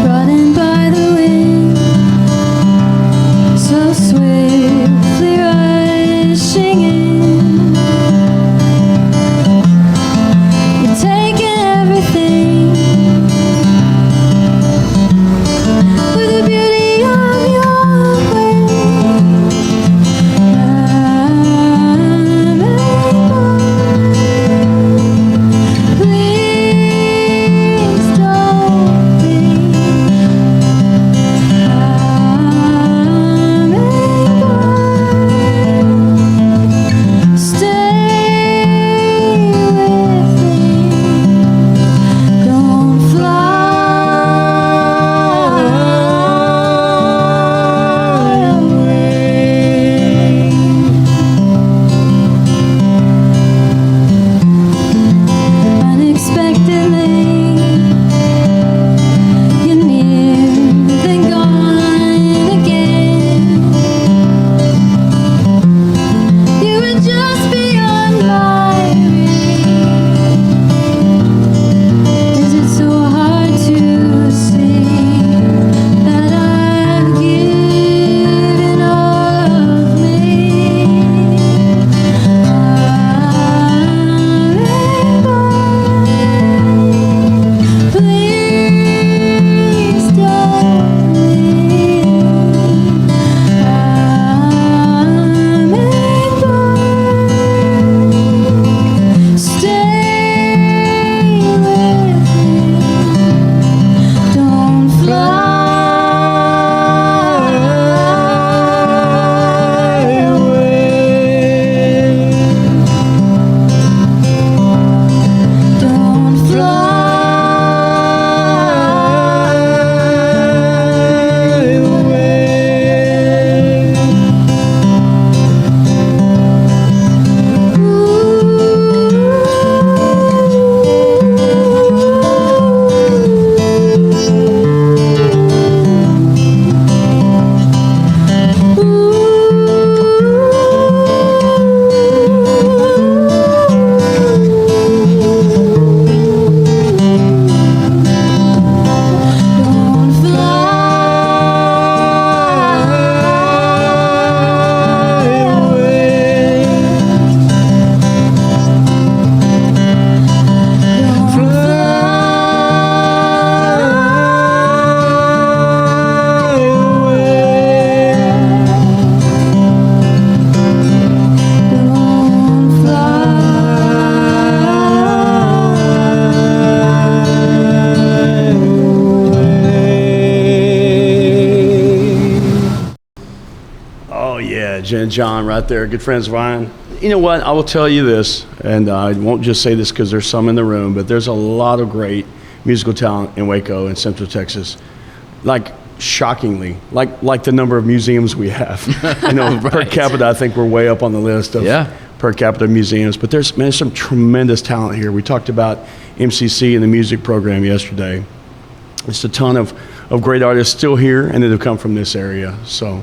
Brought in by the wind, so swiftly rushing in. You're taking everything with the beauty of your way. Please don't Jen and John right there, good friends of mine. You know what? I will tell you this, and I won't just say this because there's some in the room, but there's a lot of great musical talent in Waco and Central Texas. Like, shockingly, like the number of museums we have. You know, Right. per capita, I think we're way up on the list of per capita museums. But there's some tremendous talent here. We talked about MCC and the music program yesterday. There's a ton of great artists still here and that have come from this area. So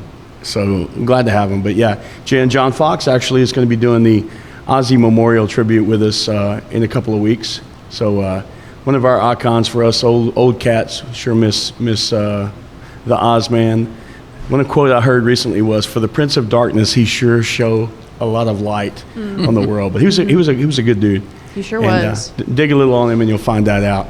I'm glad to have them. But yeah, Jan John Fox actually is going to be doing the Ozzy Memorial tribute with us in a couple of weeks. So one of our icons for us, old cats, sure miss the Oz man. One quote I heard recently was, "For the Prince of Darkness, he sure showed a lot of light on the world." But he was a good dude. He sure and, was. Dig a little on him and you'll find that out.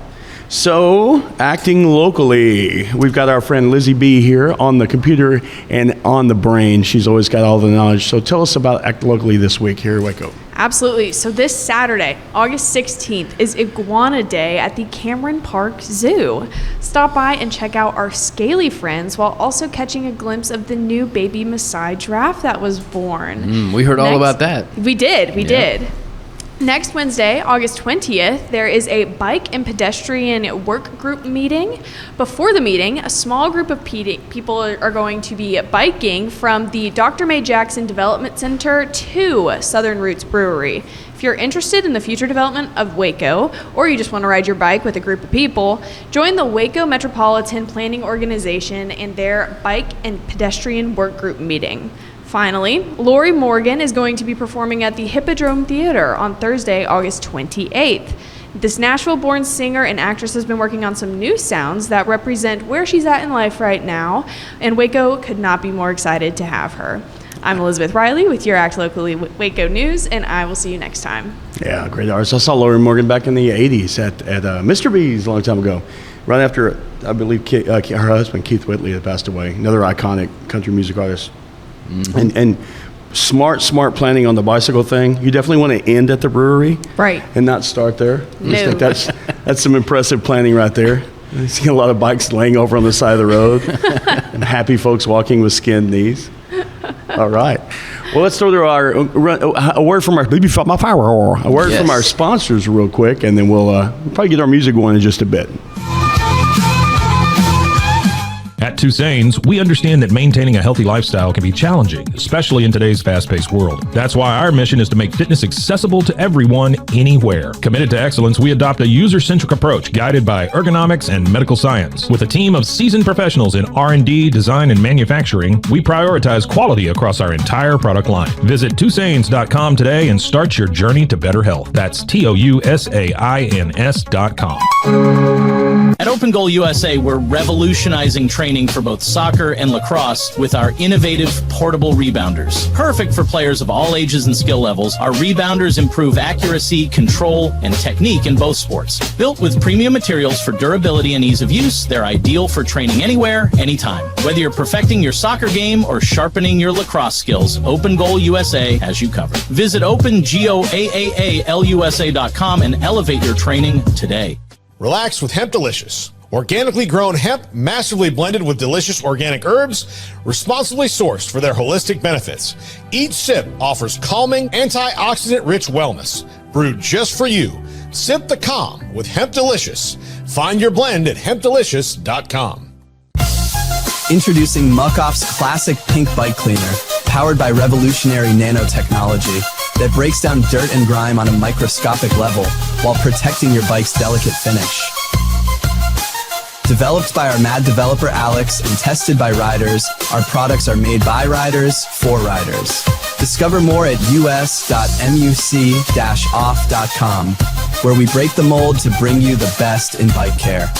So, acting locally, we've got our friend Lizzie B here on the computer and on the brain. She's always got all the knowledge. So tell us about Act Locally this week here at Waco. Absolutely. So this Saturday, August 16th, is Iguana Day at the Cameron Park Zoo. Stop by and check out our scaly friends while also catching a glimpse of the new baby Maasai giraffe that was born. We heard all about that. We did. Next Wednesday, August 20th, there is a bike and pedestrian work group meeting. Before the meeting, a small group of people are going to be biking from the Dr. May Jackson Development Center to Southern Roots Brewery. If you're interested in the future development of Waco, or you just want to ride your bike with a group of people, join the Waco Metropolitan Planning Organization and their bike and pedestrian work group meeting. Finally, Lori Morgan is going to be performing at the Hippodrome Theater on Thursday, August 28th. This Nashville-born singer and actress has been working on some new sounds that represent where she's at in life right now, and Waco could not be more excited to have her. I'm Elizabeth Riley with your Act Locally Waco News, and I will see you next time. Yeah, great artist. I saw Lori Morgan back in the 80s at Mr. B's a long time ago, right after, I believe, her husband, Keith Whitley, had passed away, another iconic country music artist. Mm-hmm. And smart planning on the bicycle thing. You definitely want to end at the brewery, right, and not start there. I just think that's some impressive planning right there. I see a lot of bikes laying over on the side of the road, and happy folks walking with skinned knees. All right. Well, let's throw through a word from our sponsors real quick, and then we'll probably get our music going in just a bit. At Tusane's, we understand that maintaining a healthy lifestyle can be challenging, especially in today's fast-paced world. That's why our mission is to make fitness accessible to everyone, anywhere. Committed to excellence, we adopt a user-centric approach guided by ergonomics and medical science. With a team of seasoned professionals in R&D, design, and manufacturing, we prioritize quality across our entire product line. Visit Tusanes.com today and start your journey to better health. That's TOUSAINS.com. At Open Goal USA, we're revolutionizing training for both soccer and lacrosse with our innovative portable rebounders. Perfect for players of all ages and skill levels, our rebounders improve accuracy, control, and technique in both sports. Built with premium materials for durability and ease of use, they're ideal for training anywhere, anytime. Whether you're perfecting your soccer game or sharpening your lacrosse skills, Open Goal USA has you covered. Visit OpenGoAAALUSA.com and elevate your training today. Relax with Hemp Delicious. Organically grown hemp, massively blended with delicious organic herbs, responsibly sourced for their holistic benefits. Each sip offers calming, antioxidant-rich wellness. Brewed just for you. Sip the calm with Hemp Delicious. Find your blend at hempdelicious.com. Introducing Muck-Off's classic pink bike cleaner, powered by revolutionary nanotechnology that breaks down dirt and grime on a microscopic level while protecting your bike's delicate finish. Developed by our mad developer Alex and tested by riders, our products are made by riders for riders. Discover more at us.muc-off.com, where we break the mold to bring you the best in bike care.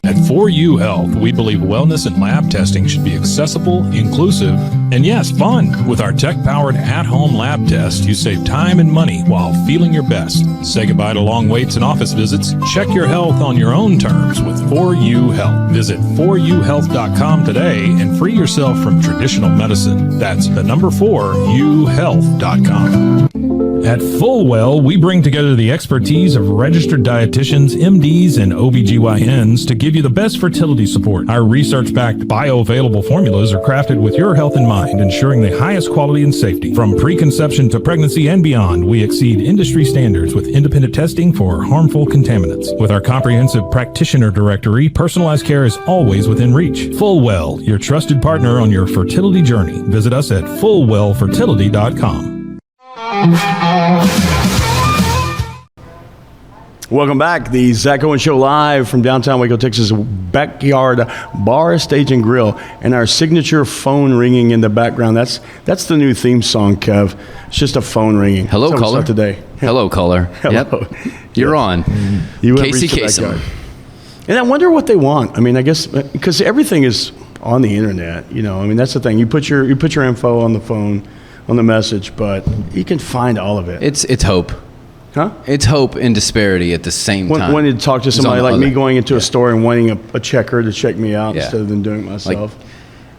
At 4U Health, we believe wellness and lab testing should be accessible, inclusive, and yes, fun. With our tech-powered at-home lab test, you save time and money while feeling your best. Say goodbye to long waits and office visits. Check your health on your own terms with 4U Health. Visit 4uhealth.com today and free yourself from traditional medicine. That's the number 4uhealth.com. At Fullwell, we bring together the expertise of registered dietitians, MDs, and OBGYNs to give you the best fertility support. Our research-backed bioavailable formulas are crafted with your health in mind, ensuring the highest quality and safety. From preconception to pregnancy and beyond, we exceed industry standards with independent testing for harmful contaminants. With our comprehensive practitioner directory, personalized care is always within reach. Fullwell, your trusted partner on your fertility journey. Visit us at fullwellfertility.com. Welcome back. The Zach Owens Show live from downtown Waco, Texas, Backyard Bar, Stage, and Grill. And our signature phone ringing in the background. That's the new theme song, Kev. It's just a phone ringing. Hello, caller. Today. Hello, caller. Hello. Yep. You're on. You have Casey reached the Kasem. backyard. And I wonder what they want. I mean, I guess because everything is on the internet. You know, I mean, that's the thing. You put your info on the phone, on the message, but you can find all of it. It's hope. Huh? It's hope and disparity at the same time. When you talk to somebody like me going into a store and wanting a checker to check me out instead of them doing it myself.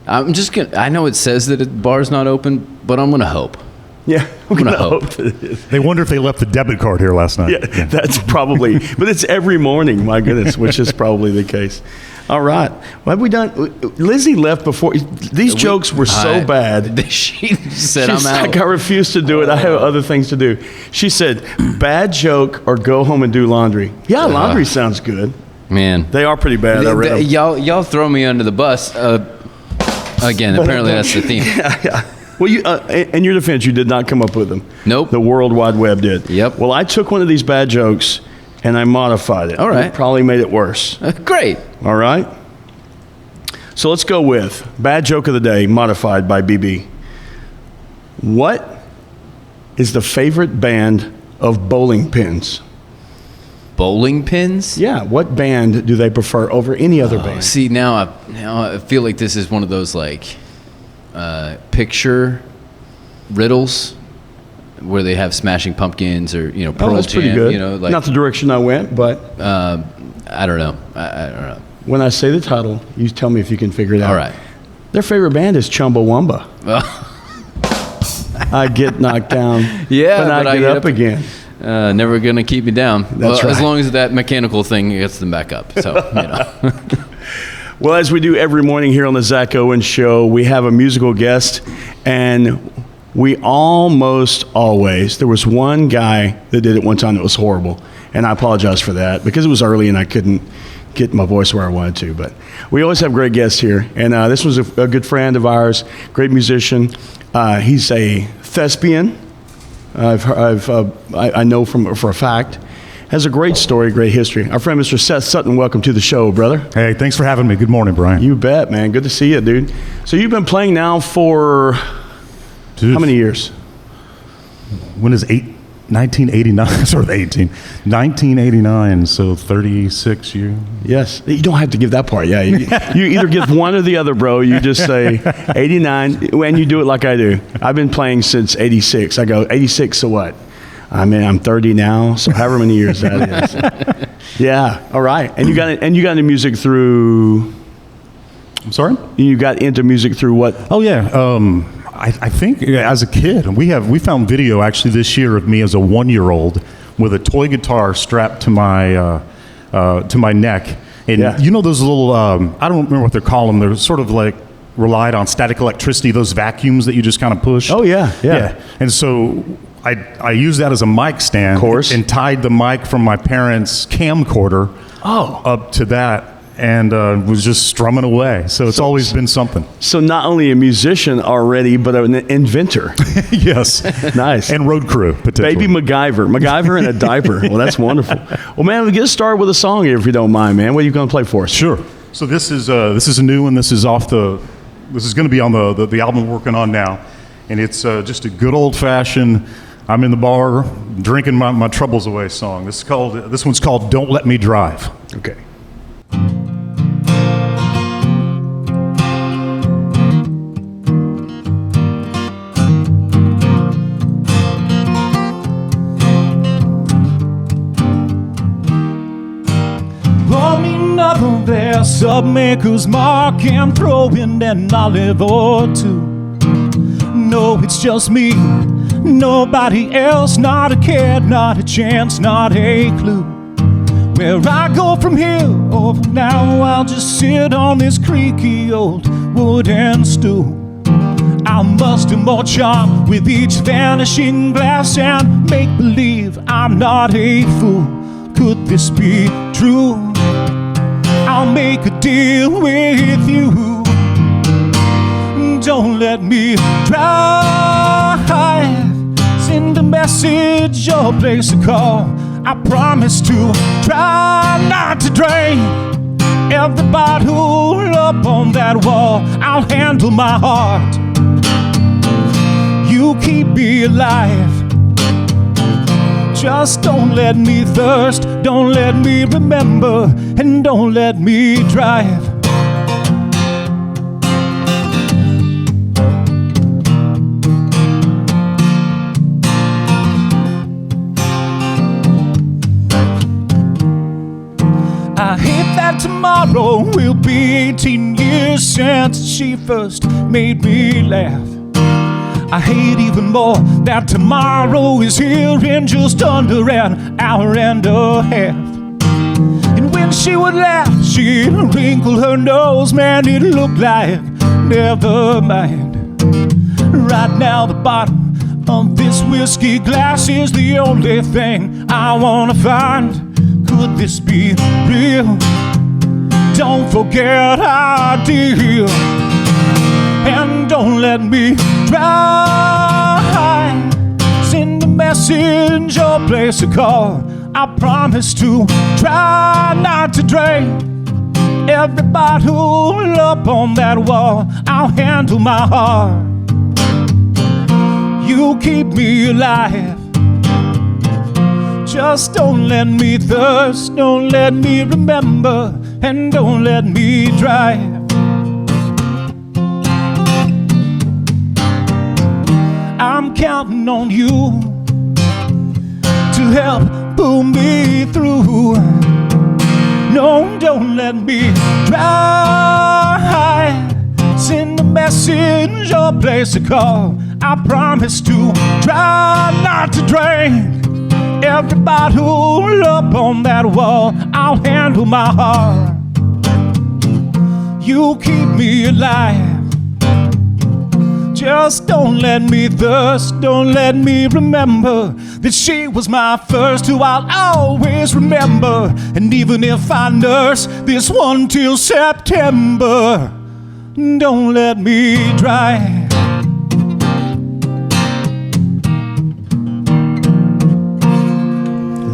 I'm just gonna. I know it says that the bar's not open, but I'm gonna hope. Yeah, I'm gonna hope. They wonder if they left the debit card here last night. Yeah, that's probably. But it's every morning. My goodness, which is probably the case. All right, what have we done? Lizzie left before. These jokes were so bad. She said, She's "I'm out." like, I refuse to do it. I have other things to do. She said, "Bad joke or go home and do laundry." Yeah, laundry sounds good. Man, they are pretty bad. I read them. Y'all throw me under the bus. Again, apparently that's the theme. Yeah. Well, in your defense, you did not come up with them. Nope. The World Wide Web did. Yep. Well, I took one of these bad jokes and I modified it. All right. It probably made it worse. Great. All right. So let's go with bad joke of the day, modified by BB. What is the favorite band of bowling pins? Bowling pins? Yeah. What band do they prefer over any other band? See, now I feel like this is one of those picture riddles where they have Smashing Pumpkins or Pearl that's Jam. pretty good. Not the direction I went, but I don't know. I don't know. When I say the title, you tell me if you can figure it out. All right. Their favorite band is Chumbawamba. I get knocked down, but I get up again. Never gonna keep me down. That's right. As long as that mechanical thing gets them back up. So Well, as we do every morning here on the Zach Owens Show, we have a musical guest, and we almost always, there was one guy that did it one time that was horrible, and I apologize for that because it was early and I couldn't get my voice where I wanted to, but we always have great guests here, and this was a good friend of ours, great musician. He's a thespian. I know for a fact. Has a great story, great history. Our friend Mr. Seth Sutton, welcome to the show, brother. Hey, thanks for having me. Good morning, Brian. You bet, man. Good to see you, dude. So you've been playing now for how many years? When is 1989? Sort of 1989, so 36 years. Yes. You don't have to give that part. Yeah. You either give one or the other, bro. You just say 89, and you do it like I do. I've been playing since 86. I go, 86, so what? I mean, I'm 30 now, so however many years that is. Yeah, all right. And you got into music through. I'm sorry. You got into music through what? Oh yeah, I think as a kid, we found video actually this year of me as a 1-year-old with a toy guitar strapped to my neck, and you know those little I don't remember what they're called them. They're sort of like relied on static electricity. Those vacuums that you just kind of push. Oh yeah. And so. I used that as a mic stand, of course, and tied the mic from my parents' camcorder up to that, and was just strumming away. So it's always been something. So not only a musician already, but an inventor. Yes. Nice. And road crew, potentially. Baby MacGyver in a diaper. Well, that's wonderful. Well, man, we get started with a song here, if you don't mind, man. What are you going to play for us? Sure. So this is a new one. This is going to be on the album we're working on now, and it's just a good old-fashioned. I'm in the bar drinking my troubles away song. This one's called Don't Let Me Drive. Okay. Pour me another there, Submaker's mark and throw in an olive or two. No, it's just me. Nobody else, not a care, not a chance, not a clue. Where I go from here, oh, for now I'll just sit on this creaky old wooden stool. I'll muster more charm with each vanishing glass and make believe I'm not a fool. Could this be true? I'll make a deal with you. Don't let me drive. Send a message or place a call. I promise to try not to drain every bottle up on that wall. I'll handle my heart. You keep me alive. Just don't let me thirst, don't let me remember, and don't let me drive. I hate that tomorrow will be 18 years since she first made me laugh. I hate even more that tomorrow is here in just under an hour and a half. And when she would laugh, she'd wrinkle her nose. Man, it looked like never mind. Right now the bottom of this whiskey glass is the only thing I wanna find. Could this be real? Don't forget our deal. And don't let me drive. Send a message or place a call. I promise to try not to drain every bottle up on that wall. I'll handle my heart. You keep me alive. Just don't let me thirst, don't let me remember, and don't let me drive. I'm counting on you to help pull me through. No, don't let me drive. Send a message or place a call. I promise to try not to drain every bottle up on that wall. I'll handle my heart. You keep me alive. Just don't let me thirst, don't let me remember that she was my first, who I'll always remember. And even if I nurse this one till September, don't let me dry.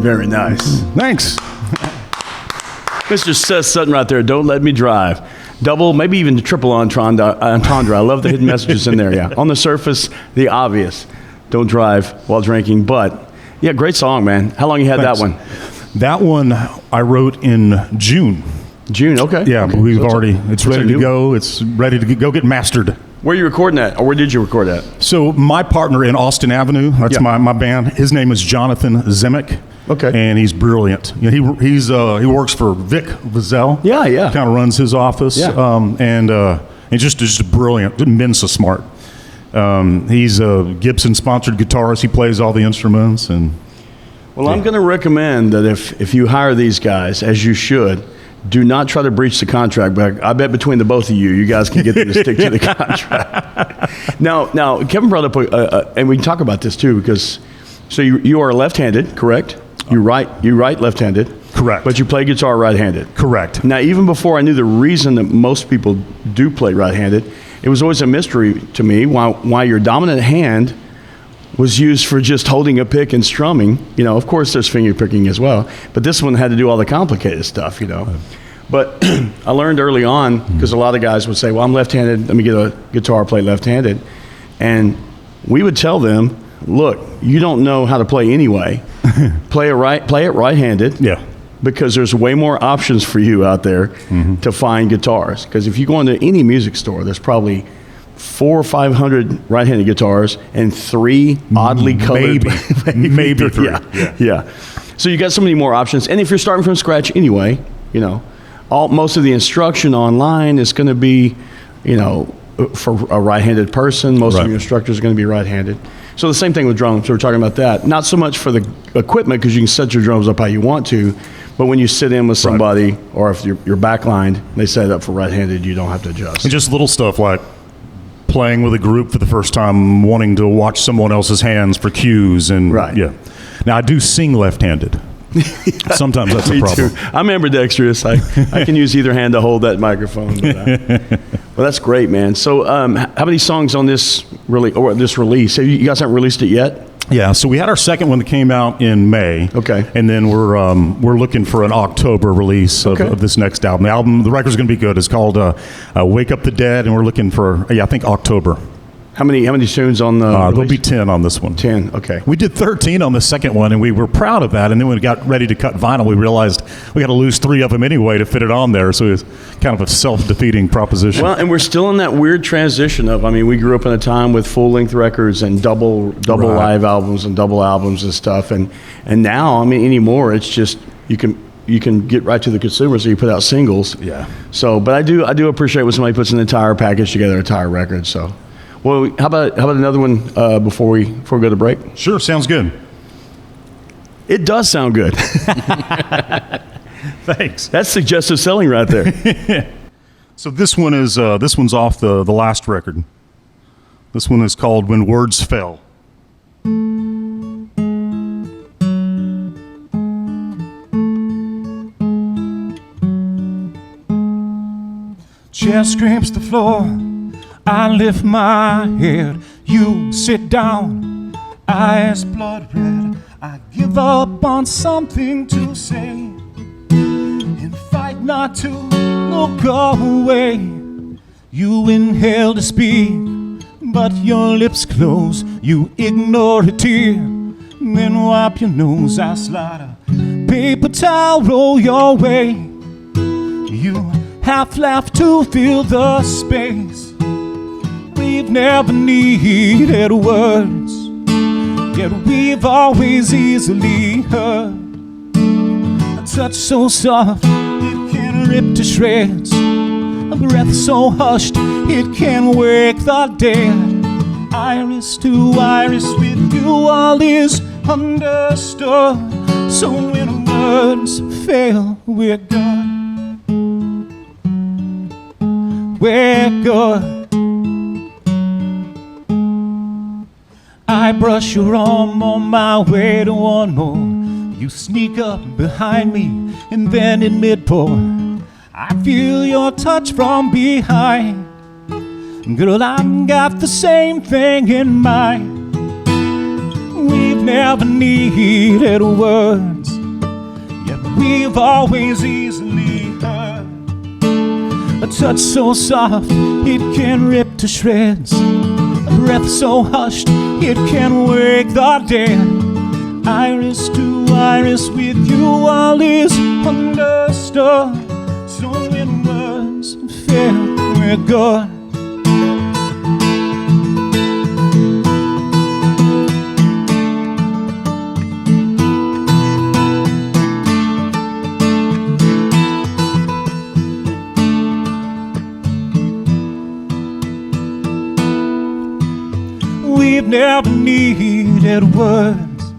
Very nice. Thanks. Mr. Seth Sutton right there, Don't Let Me Drive. Double, maybe even the triple entendre. I love the hidden messages in there, yeah. On the surface, the obvious. Don't drive while drinking. But, yeah, great song, man. How long you had that one? That one I wrote in June. June, okay. Yeah, okay. But we've it's ready to go. It's ready to go get mastered. Where are you recording at, or where did you record at? So my partner in Austin Avenue, that's my band. His name is Jonathan Zemek. Okay. And he's brilliant. You know, he works for Vic Vizell. Yeah. Kind of runs his office. Yeah. And just brilliant. Mensa smart. He's a Gibson sponsored guitarist. He plays all the instruments. And I'm going to recommend that if you hire these guys, as you should, do not try to breach the contract. But I bet between the both of you guys can get them to stick to the contract. Now, Kevin brought up, and we can talk about this too, because so you are left-handed, correct? You write left-handed. Correct. But you play guitar right-handed. Correct. Now, even before I knew the reason that most people do play right-handed, it was always a mystery to me why your dominant hand was used for just holding a pick and strumming. You know, of course, there's finger picking as well, but this one had to do all the complicated stuff, you know. But I learned early on, because a lot of guys would say, well, I'm left-handed, let me get a guitar, play left-handed. And we would tell them, look, you don't know how to play anyway. Play it right-handed. Yeah. Because there's way more options for you out there to find guitars. Because if you go into any music store, there's probably 400 or 500 right-handed guitars and 3 oddly colored. Maybe 3. Yeah. So you got so many more options. And if you're starting from scratch anyway, you know, most of the instruction online is going to be, you know, for a right-handed person. Most of your instructors are going to be right-handed. So the same thing with drums. So we're talking about that. Not so much for the equipment, because you can set your drums up how you want to, but when you sit in with somebody, or if you're backlined, they set it up for right-handed, you don't have to adjust. And just little stuff like playing with a group for the first time, wanting to watch someone else's hands for cues. And yeah. Now, I do sing left-handed. Sometimes that's a problem. Too. I'm ambidextrous. I can use either hand to hold that microphone. But well, that's great, man. So how many songs on this release? You guys haven't released it yet? Yeah, so we had our second one that came out in May. Okay. And then we're looking for an October release of this next album. The record's going to be good. It's called Wake Up the Dead, and we're looking for, I think, October. How many tunes on the There'll be 10 on this one. 10, okay. We did 13 on the second one, and we were proud of that. And then when we got ready to cut vinyl, we realized we got to lose 3 of them anyway to fit it on there. So it was kind of a self-defeating proposition. Well, and we're still in that weird transition of, we grew up in a time with full-length records and double live albums and double albums and stuff. And now, anymore, it's just, you can get right to the consumer, so you put out singles. Yeah. So, but I do appreciate when somebody puts an entire package together, an entire record, so. Well, how about another one before we go to break? Sure, sounds good. It does sound good. Thanks. That's suggestive selling right there. So this one's off the last record. This one is called When Words Fell. Chair scrapes the floor. I lift my head, you sit down, eyes blood red. I give up on something to say and fight not to look away. You inhale to speak, but your lips close. You ignore a tear, then wipe your nose. I slide a paper towel, roll your way. You half laugh to fill the space. We've never needed words, yet we've always easily heard. A touch so soft, it can rip to shreds. A breath so hushed, it can wake the dead. Iris to iris, with you all is understood. So when words fail, we're good. We're good. I brush your arm on my way to one more. You sneak up behind me, and then in mid-pour, I feel your touch from behind. Girl, I've got the same thing in mind. We've never needed words, yet we've always easily heard. A touch so soft, it can rip to shreds. A breath so hushed, it can wake the dead. Iris to iris, with you all is understood. So when words fail, we're good. We've never needed words,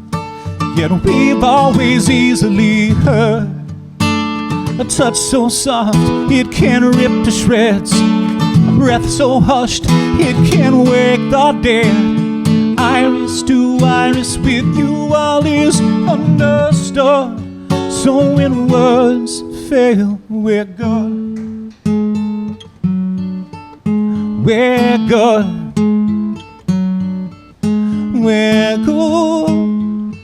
yet we've always easily heard. A touch so soft, it can rip to shreds. A breath so hushed, it can wake the dead. Iris to iris, with you all is understood. So when words fail, we're good. We're good. We're good.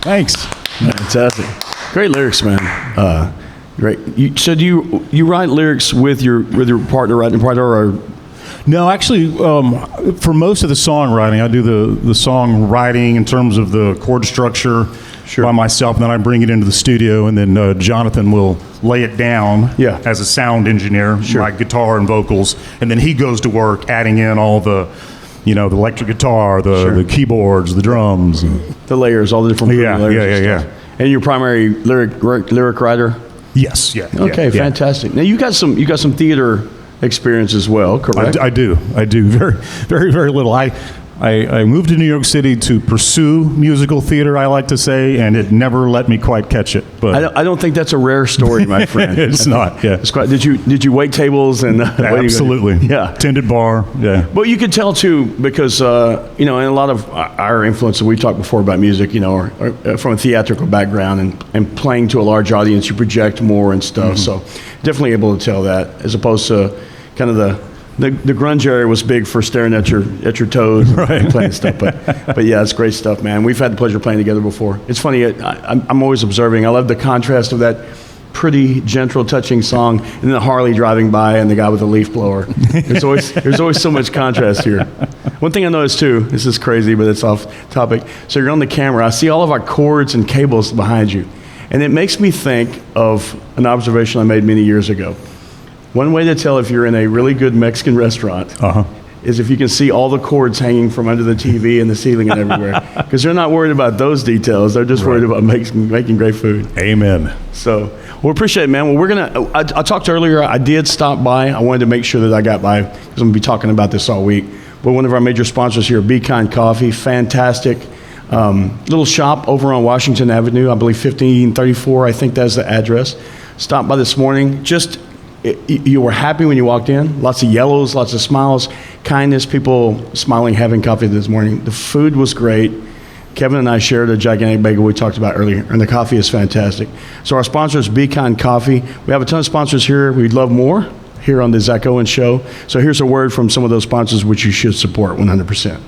Thanks. Fantastic. Great lyrics, man. Great. So do you write lyrics with your partner, writing partner, or? No, actually, for most of the songwriting, I do the songwriting in terms of the chord structure by myself, and then I bring it into the studio, and then Jonathan will lay it down as a sound engineer, my guitar and vocals, and then he goes to work adding in all the, the electric guitar, the keyboards, the drums, and the layers, all the different layers. Yeah. And your primary lyric writer? Yes. Yeah. Okay, fantastic. Now you got some theater experience as well, correct? I do. Very, very, very little. I moved to New York City to pursue musical theater, I like to say, and it never let me quite catch it. But I don't think that's a rare story, my friend. It's not. Yeah. It's quite, did you wait tables and absolutely? Yeah. Tended bar. Yeah. But you could tell too, because in a lot of our influences, we talked before about music, are from a theatrical background and playing to a large audience, you project more and stuff. So definitely able to tell that, as opposed to kind of The grunge area was big for staring at your toes and playing stuff. But yeah, it's great stuff, man. We've had the pleasure of playing together before. It's funny. I'm always observing. I love the contrast of that pretty gentle, touching song, and then the Harley driving by and the guy with the leaf blower. There's always so much contrast here. One thing I noticed too, this is crazy, but it's off topic. So you're on the camera. I see all of our cords and cables behind you, and it makes me think of an observation I made many years ago. One way to tell if you're in a really good Mexican restaurant is if you can see all the cords hanging from under the TV and the ceiling and everywhere. Because they're not worried about those details. They're just worried about making great food. Amen. So, we appreciate it, man. Well, we're going to, I talked earlier, I did stop by. I wanted to make sure that I got by because I'm going to be talking about this all week. But one of our major sponsors here, Be Kind Coffee, fantastic little shop over on Washington Avenue. I believe 1534, I think that's the address. Stopped by this morning. You were happy when you walked in. Lots of yellows, lots of smiles, kindness, people smiling, having coffee this morning. The food was great. Kevin and I shared a gigantic bagel we talked about earlier, and the coffee is fantastic. So our sponsor is Be Kind Coffee. We have a ton of sponsors here. We'd love more here on the Zach Owens Show. So here's a word from some of those sponsors which you should support 100%.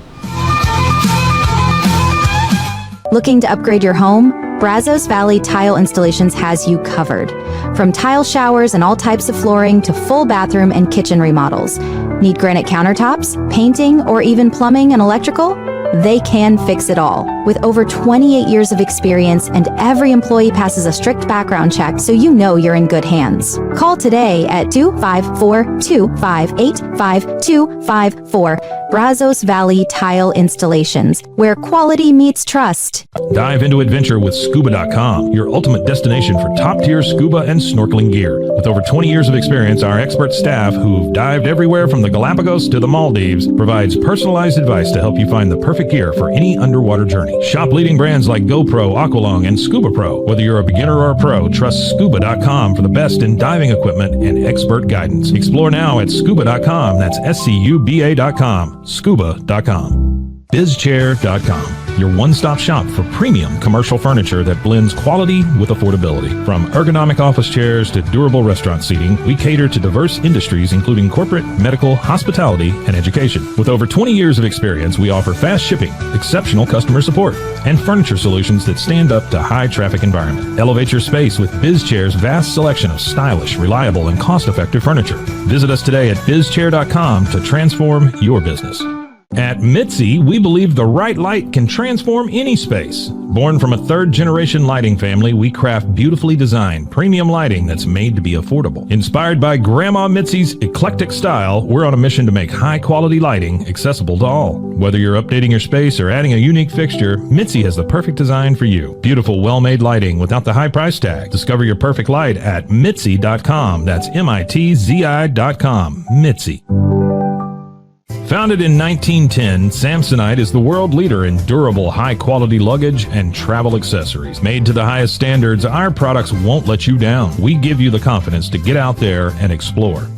Looking to upgrade your home? Brazos Valley Tile Installations has you covered. From tile showers and all types of flooring to full bathroom and kitchen remodels. Need granite countertops, painting, or even plumbing and electrical? They can fix it all. With over 28 years of experience and every employee passes a strict background check so you know you're in good hands. Call today at 254-258-5254. Brazos Valley Tile Installations, where quality meets trust. Dive into adventure with scuba.com, your ultimate destination for top-tier scuba and snorkeling gear. With over 20 years of experience, our expert staff, who've dived everywhere from the Galapagos to the Maldives, provides personalized advice to help you find the perfect gear for any underwater journey. Shop leading brands like GoPro, Aqualung, and Scuba Pro. Whether you're a beginner or a pro, trust scuba.com for the best in diving equipment and expert guidance. Explore now at scuba.com. That's SCUBA.com. Scuba.com. BizChair.com, your one-stop shop for premium commercial furniture that blends quality with affordability. From ergonomic office chairs to durable restaurant seating, we cater to diverse industries including corporate, medical, hospitality, and education. With over 20 years of experience, we offer fast shipping, exceptional customer support, and furniture solutions that stand up to high-traffic environment. Elevate your space with BizChair's vast selection of stylish, reliable, and cost-effective furniture. Visit us today at BizChair.com to transform your business. At Mitzi, we believe the right light can transform any space. Born from a third-generation lighting family, we craft beautifully designed, premium lighting that's made to be affordable. Inspired by Grandma Mitzi's eclectic style, we're on a mission to make high-quality lighting accessible to all. Whether you're updating your space or adding a unique fixture, Mitzi has the perfect design for you. Beautiful, well-made lighting without the high price tag. Discover your perfect light at Mitzi.com. That's MITZI.com. Mitzi. Founded in 1910, Samsonite is the world leader in durable, high-quality luggage and travel accessories. Made to the highest standards, our products won't let you down. We give you the confidence to get out there and explore.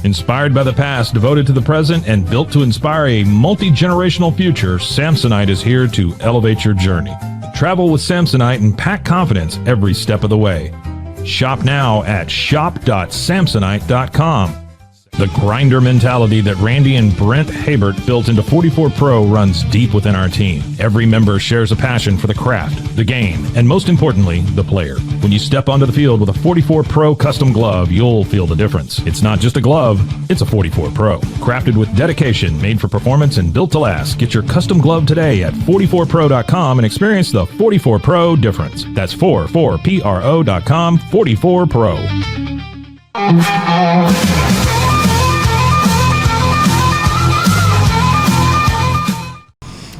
Inspired by the past, devoted to the present, and built to inspire a multi-generational future, Samsonite is here to elevate your journey. Travel with Samsonite and pack confidence every step of the way. Shop now at shop.samsonite.com. The grinder mentality that Randy and Brent Habert built into 44 Pro runs deep within our team. Every member shares a passion for the craft, the game, and most importantly, the player. When you step onto the field with a 44 Pro custom glove, you'll feel the difference. It's not just a glove, it's a 44 Pro. Crafted with dedication, made for performance, and built to last. Get your custom glove today at 44pro.com and experience the 44 Pro difference. That's 44pro.com, 44 Pro.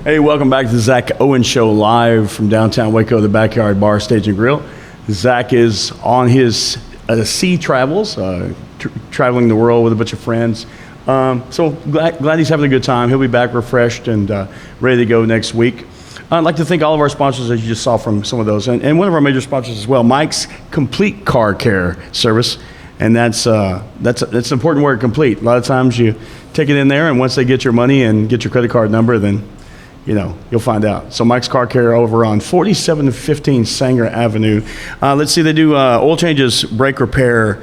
Hey, welcome back to the Zach Owens Show live from downtown Waco, the Backyard Bar, Stage and Grill. Zach is on his sea travels, traveling the world with a bunch of friends. So glad he's having a good time. He'll be back refreshed and ready to go next week. I'd like to thank all of our sponsors, as you just saw from some of those, and one of our major sponsors as well, Mike's Complete Car Care Service. And that's an important word, complete. A lot of times you take it in there, and once they get your money and get your credit card number, then you'll find out. So Mike's Car Care over on 4715 Sanger Avenue. Let's see, they do oil changes, brake repair,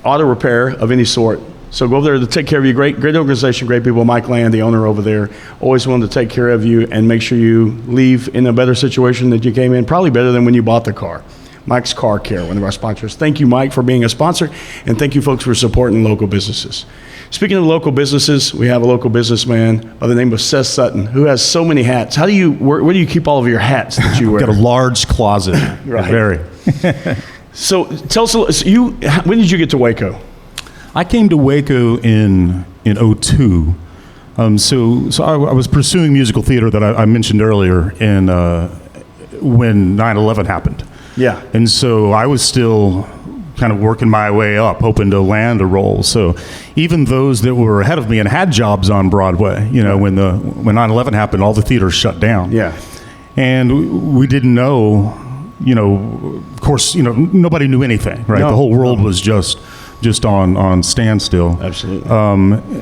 auto repair of any sort. So go over there to take care of you. Great organization, great people. Mike Land, the owner over there, always wanted to take care of you and make sure you leave in a better situation that you came in, probably better than when you bought the car. Mike's Car Care, one of our sponsors. Thank you, Mike, for being a sponsor, and thank you, folks, for supporting local businesses. Speaking of local businesses, we have a local businessman by the name of Seth Sutton, who has so many hats. Where do you keep all of your hats that you wear? Got a large closet. Right. Very. So tell us, when did you get to Waco? I came to Waco in 2002. So I was pursuing musical theater that I mentioned earlier when 9/11 happened. Yeah. And so I was still kind of working my way up, hoping to land a role. So even those that were ahead of me and had jobs on Broadway, when 9/11 happened, all the theaters shut down. Yeah. And we didn't know, of course, nobody knew anything, right? No, the whole world was just on standstill. Absolutely.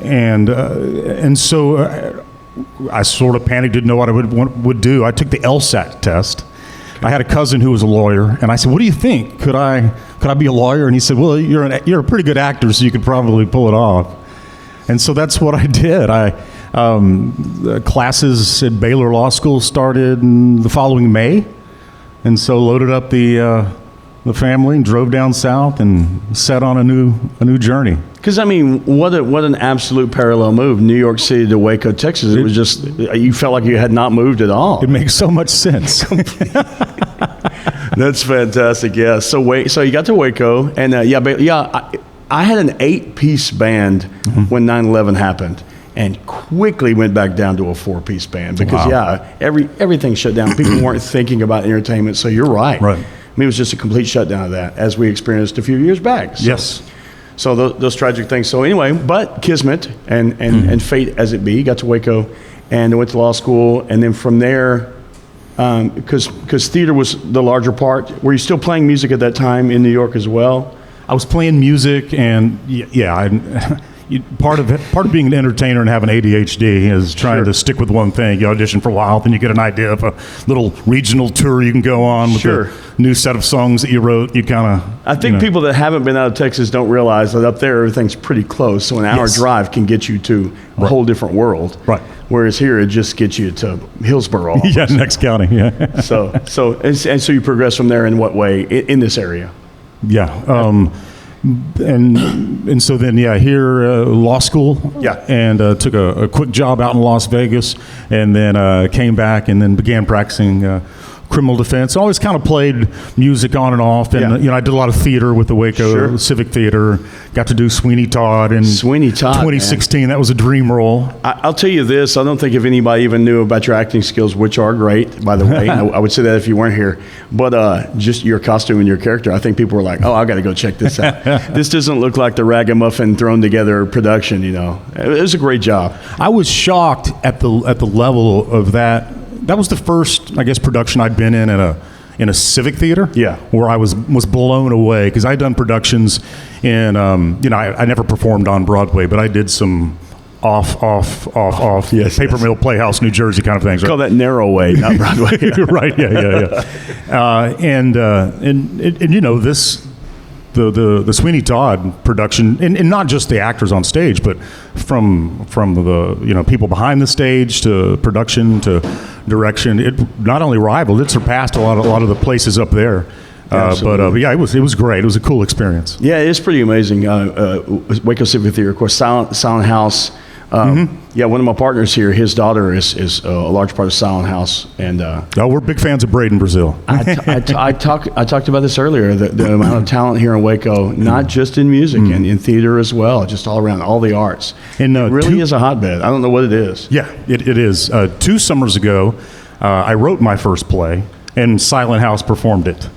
And so I sort of panicked, didn't know what I would do. I took the LSAT test. I had a cousin who was a lawyer, and I said, "What do you think? Could I be a lawyer?" And he said, "Well, you're a pretty good actor, so you could probably pull it off." And so that's what I did. Classes at Baylor Law School started in the following May, and so loaded up the family and drove down south and set on a new journey. Because what an absolute parallel move, New York City to Waco, Texas. It was just, you felt like you had not moved at all. It makes so much sense. That's fantastic. Yeah. So you got to Waco, and I had an 8-piece band when 9/11 happened, and quickly went back down to a 4-piece band because everything shut down. People weren't thinking about entertainment. So you're right. Right. It was just a complete shutdown of that, as we experienced a few years back. So, yes. So those tragic things. So anyway, but kismet and fate as it be, got to Waco and went to law school, and then from there, because theater was the larger part. Were you still playing music at that time in New York as well? I was playing music, and part of being an entertainer and having ADHD is trying to stick with one thing. You audition for a while, then you get an idea of a little regional tour you can go on with a new set of songs that you wrote. I think people that haven't been out of Texas don't realize that up there everything's pretty close. So an hour drive can get you to a whole different world. Right. Whereas here it just gets you to Hillsborough. Almost. Yeah, next county. Yeah. So you progress from there in what way in this area? Yeah. And so then, here, law school. Yeah. And took a quick job out in Las Vegas, and then came back and then began practicing criminal defense. Always kind of played music on and off, and I did a lot of theater with the Waco Civic Theater. Got to do Sweeney Todd in 2016. Man. That was a dream role. I'll tell you this: I don't think if anybody even knew about your acting skills, which are great, by the way. I would say that if you weren't here, but just your costume and your character, I think people were like, "Oh, I got to go check this out." This doesn't look like the ragamuffin thrown together production. It was a great job. I was shocked at the level of that. That was the first, I guess, production I'd been in a civic theater. Yeah. Where I was blown away because I'd done productions in, I never performed on Broadway, but I did some off Paper Mill Playhouse, New Jersey kind of things. Right? Call that narrow way, not Broadway. Right. Yeah. This. The Sweeney Todd production, and not just the actors on stage, but from the people behind the stage to production to direction, it not only rivaled, it surpassed a lot of the places up there. It was great. It was a cool experience. Yeah, it's pretty amazing. Waco Civic Theater, of course, Silent House. One of my partners here, his daughter is a large part of Silent House, and we're big fans of Braden Brazil. I talked about this earlier. The amount of talent here in Waco, not just in music and in theater as well, just all around, all the arts. And it really is a hotbed. I don't know what it is. Yeah, it is. 2 summers ago, I wrote my first play, and Silent House performed it.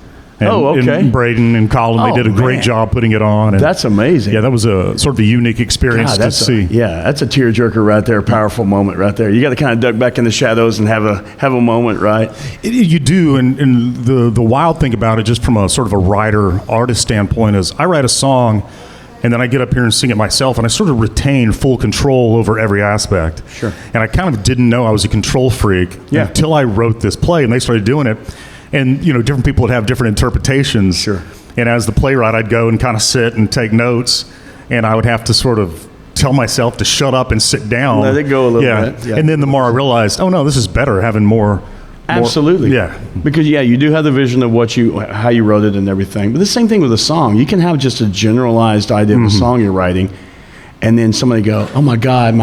And Braden and Colin, they did a great job putting it on. And that's amazing. Yeah, that was a sort of a unique experience to see. That's a tearjerker right there, powerful moment right there. You got to kind of duck back in the shadows and have a moment, right? You do, and the wild thing about it, just from a sort of a writer-artist standpoint, is I write a song, and then I get up here and sing it myself, and I sort of retain full control over every aspect. Sure. And I kind of didn't know I was a control freak until I wrote this play, and they started doing it. And, different people would have different interpretations. Sure. And as the playwright, I'd go and kind of sit and take notes. and I would have to sort of tell myself to shut up and sit down. Let it go a little bit. Yeah. And then the more I realized, oh no, this is better having more. Absolutely. Yeah. Because you do have the vision of how you wrote it and everything. But the same thing with a song. You can have just a generalized idea of a song you're writing, and then somebody go, "Oh my God,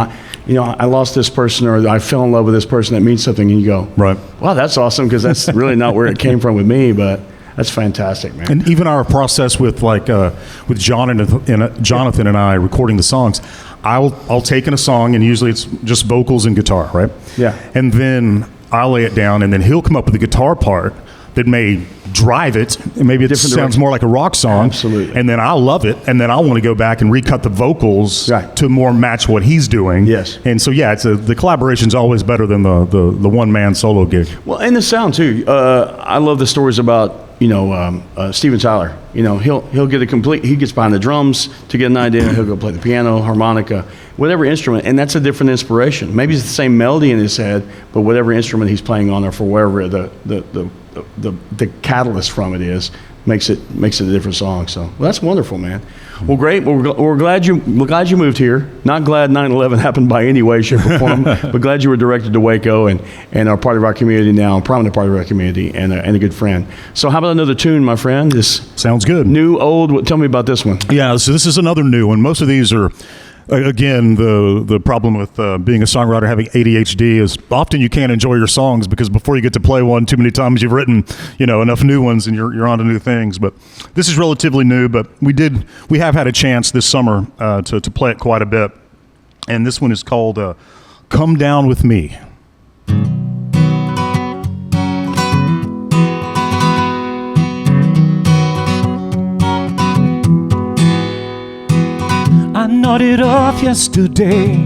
I lost this person, or I fell in love with this person that means something," and you go, "Right, wow, that's awesome," because that's really not where it came from with me, but that's fantastic, man. And even our process with with Jonathan and I recording the songs, I'll take in a song, and usually it's just vocals and guitar, right? Yeah. And then I'll lay it down, and then he'll come up with the guitar part that may drive it, and maybe it sounds more like a rock song. Absolutely. And then I'll love it, and then I'll want to go back and recut the vocals to more match what he's doing. Yes. And so the collaboration's always better than the one man solo gig. Well, and the sound too. I love the stories about Steven Tyler. He'll get he gets behind the drums to get an idea. He'll go play the piano, harmonica, whatever instrument, and that's a different inspiration. Maybe it's the same melody in his head, but whatever instrument he's playing on, or for wherever the catalyst from it is, makes it a different song. So that's wonderful, man. Well, great. We're glad you moved here. Not glad 9/11 happened by any way, shape, or form, but glad you were directed to Waco and are part of our community now, a prominent part of our community, and a good friend. So how about another tune, my friend? This sounds good. New, old. Tell me about this one. Yeah. So this is another new one. Most of these are. Again, the problem with being a songwriter, having ADHD, is often you can't enjoy your songs because before you get to play one, too many times you've written, enough new ones, and you're on to new things. But this is relatively new, but we have had a chance this summer to play it quite a bit, and this one is called "Come Down with Me." I nodded off yesterday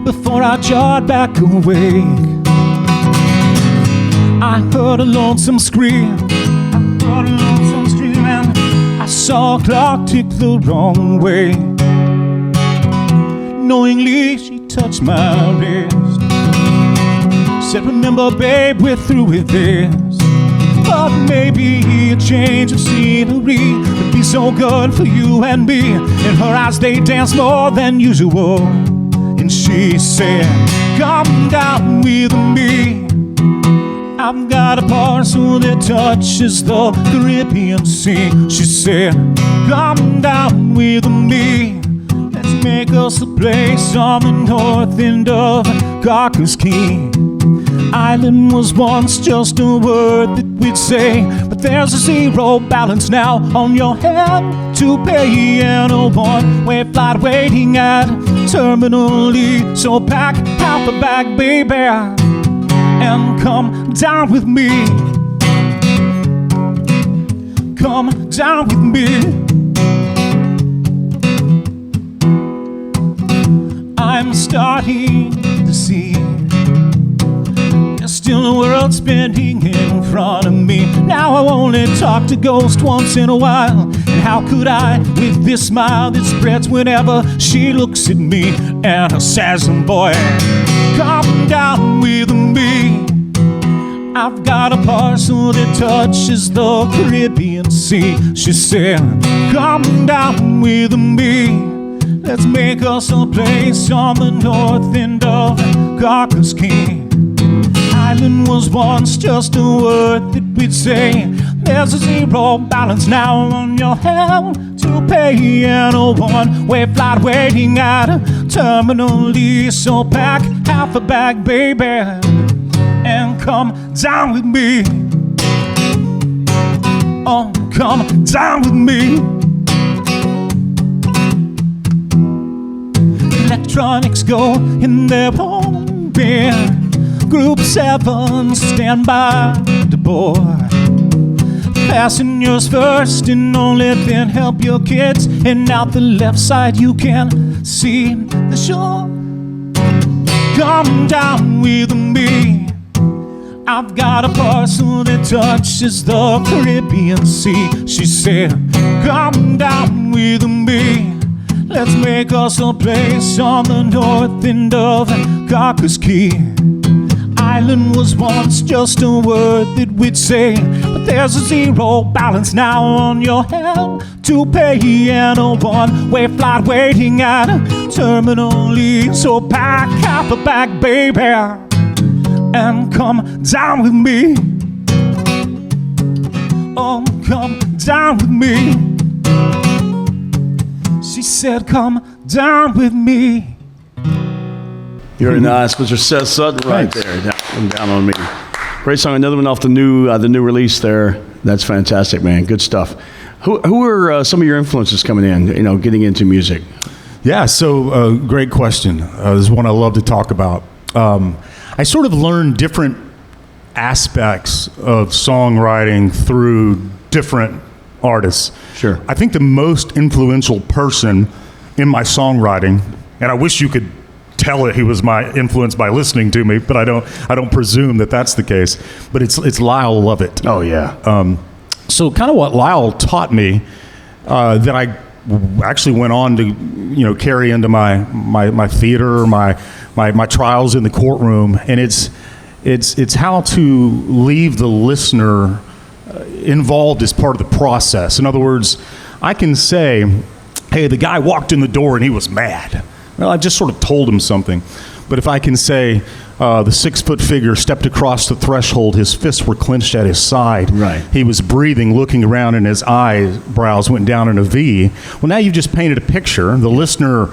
before I jarred back awake. I heard a lonesome scream, and I saw a clock tick the wrong way. Knowingly she touched my wrist, said, "Remember, babe, we're through with this. But maybe a change of scenery would be so good for you and me." In her eyes they danced more than usual, and she said, "Come down with me. I've got a parcel that touches the Caribbean Sea." She said, "Come down with me. Let's make us a place on the north end of Cocos Key. Island was once just a word that we'd say, but there's a zero balance now on your hand to pay, and a one-way flight waiting at Terminal E. So pack half a bag, baby, and come down with me. Come down with me. I'm starting to see still a world spinning in front of me. Now I only talk to ghosts once in a while, and how could I with this smile that spreads whenever she looks at me? And I says, "Boy, come down with me. I've got a parcel that touches the Caribbean Sea." She said, "Come down with me. Let's make us a place on the north end of Cocos Key. Island was once just a word that we'd say. There's a zero balance now on your hand to pay, and a one-way flight waiting at Terminal E. So pack half a bag, baby, and come down with me. Oh, come down with me. Electronics go in their own bin. Group 7, stand by the board. Passengers first and only then help your kids. And out the left side you can see the shore. Come down with me. I've got a parcel that touches the Caribbean Sea. She said, "Come down with me. Let's make us a place on the north end of Cocos Key. island was once just a word that we'd say, but there's a zero balance now on your head to pay, and a one-way flight waiting at terminally. So pack out the bag, baby, and come down with me. Oh, come down with me. She said, come down with me. Very nice, Mr. Seth Sutton, right there, down on me. Great song. Another one off the new release there. That's fantastic, man. Good stuff. Who are some of your influences coming in? Getting into music. Yeah. So great question. This is one I love to talk about. I sort of learned different aspects of songwriting through different artists. Sure. I think the most influential person in my songwriting, and I wish you could tell it he was my influence by listening to me, but I don't presume that that's the case. But it's Lyle Lovett. Oh yeah. So kind of what Lyle taught me that I actually went on to carry into my theater, my trials in the courtroom, and it's how to leave the listener involved as part of the process. In other words, I can say, hey, the guy walked in the door and he was mad. Well, I just sort of told him something. But if I can say the 6-foot figure stepped across the threshold, his fists were clenched at his side. Right. He was breathing, looking around, and his eyebrows went down in a V. Well, now you've just painted a picture. The listener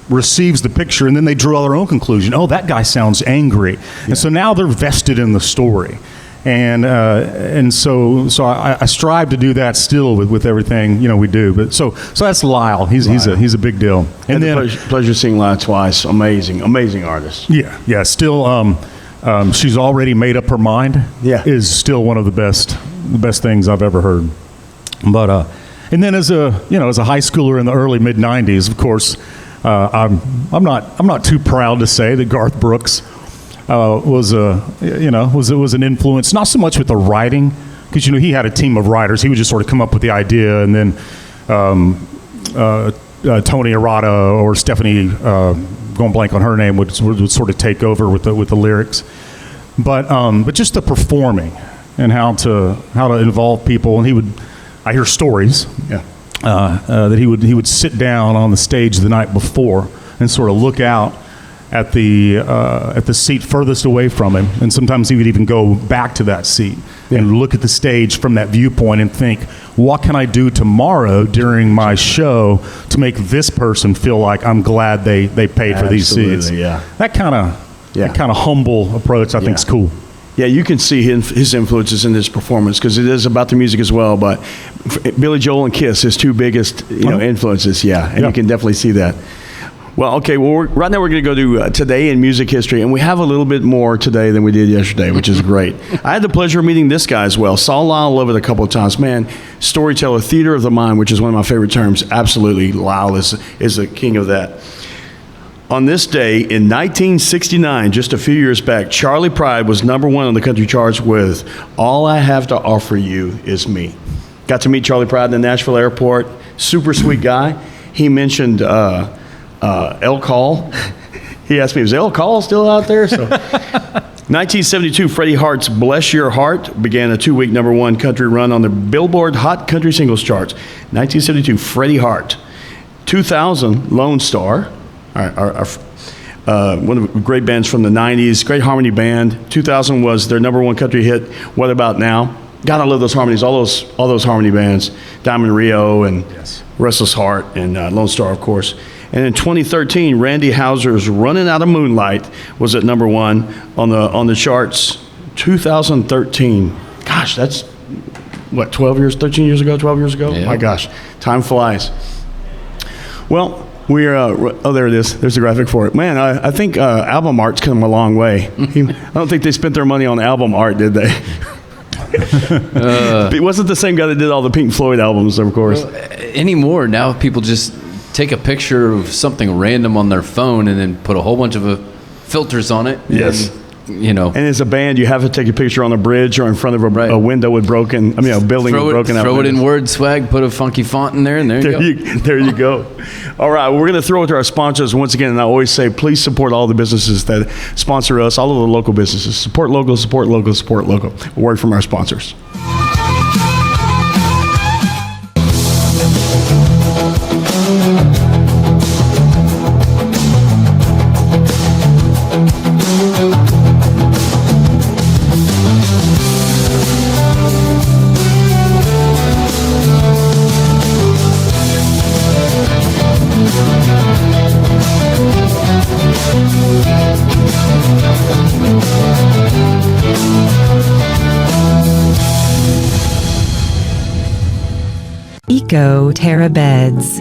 receives the picture, and then they draw their own conclusion. Oh, that guy sounds angry. Yeah. And so now they're vested in the story. And so I strive to do that still with everything we do. But so that's Lyle. He's a big deal. And then pleasure seeing Lyle twice. Amazing artist. Yeah. Still, she's already made up her mind. Yeah, is still one of the best things I've ever heard. But and then as a high schooler in the early mid '90s, of course, I'm not too proud to say that Garth Brooks was an influence, not so much with the writing, because he had a team of writers. He would just sort of come up with the idea, and then Tony Arata or Stephanie, going blank on her name, would sort of take over with the lyrics. But just the performing and how to involve people, and I hear stories that he would sit down on the stage the night before and sort of look out at the seat furthest away from him, and sometimes he would even go back to that seat and look at the stage from that viewpoint and think, what can I do tomorrow during my show to make this person feel like I'm glad they paid for these seats? Yeah. That kind of humble approach I think is cool. Yeah, you can see his influences in this performance because it is about the music as well. But Billy Joel and Kiss, his two biggest influences. Yeah, and you can definitely see that. Well, okay. Well, right now we're going to go to Today in Music History, and we have a little bit more today than we did yesterday, which is great. I had the pleasure of meeting this guy as well. Saw Lyle Lovett a couple of times. Man, storyteller, theater of the mind, which is one of my favorite terms. Absolutely, Lyle is the king of that. On this day in 1969, just a few years back, Charlie Pride was #1 on the country charts with "All I Have to Offer You Is Me." Got to meet Charlie Pride in the Nashville airport. Super sweet guy. He mentioned Elk Hall. He asked me, is Elk Hall still out there? So, 1972, Freddie Hart's "Bless Your Heart" began a 2-week #1 country run on the Billboard Hot Country Singles Charts. 1972, Freddie Hart. 2000, Lone Star, one of the great bands from the 90s, great harmony band. 2000 was their #1 country hit, "What About Now?" Gotta love those harmonies, all those harmony bands. Diamond Rio and Restless Heart and Lone Star, of course. And in 2013, Randy Houser's "Running Out of Moonlight" was at #1 on the charts. 2013. Gosh, that's what, 12 years, 13 years ago, 12 years ago? Yeah. My gosh, time flies. Well, we're there it is. There's the graphic for it. Man, I think album art's come a long way. I don't think they spent their money on album art, did they? It wasn't the same guy that did all the Pink Floyd albums, of course. Well, anymore, now people just take a picture of something random on their phone and then put a whole bunch of filters on it. Yes. And as a band, you have to take a picture on a bridge or in front of a window with broken, a building with broken out. Throw it in Word Swag, put a funky font in there, and there you go. There you go. All right, we're going to throw it to our sponsors once again, and I always say, please support all the businesses that sponsor us, all of the local businesses. Support local, support local, support local. A word from our sponsors. Terra Beds.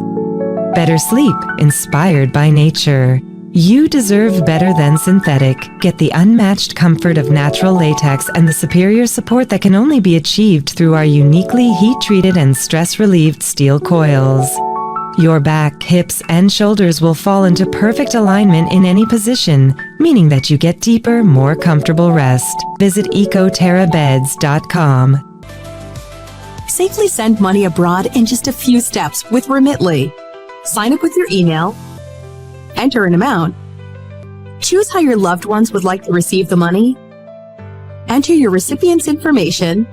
Better sleep inspired by nature. You deserve better than synthetic. Get the unmatched comfort of natural latex and the superior support that can only be achieved through our uniquely heat-treated and stress-relieved steel coils. Your back, hips, and shoulders will fall into perfect alignment in any position, meaning that you get deeper, more comfortable rest. Visit ecoterrabeds.com. Safely send money abroad in just a few steps with Remitly. Sign up with your email, enter an amount, choose how your loved ones would like to receive the money, enter your recipient's information,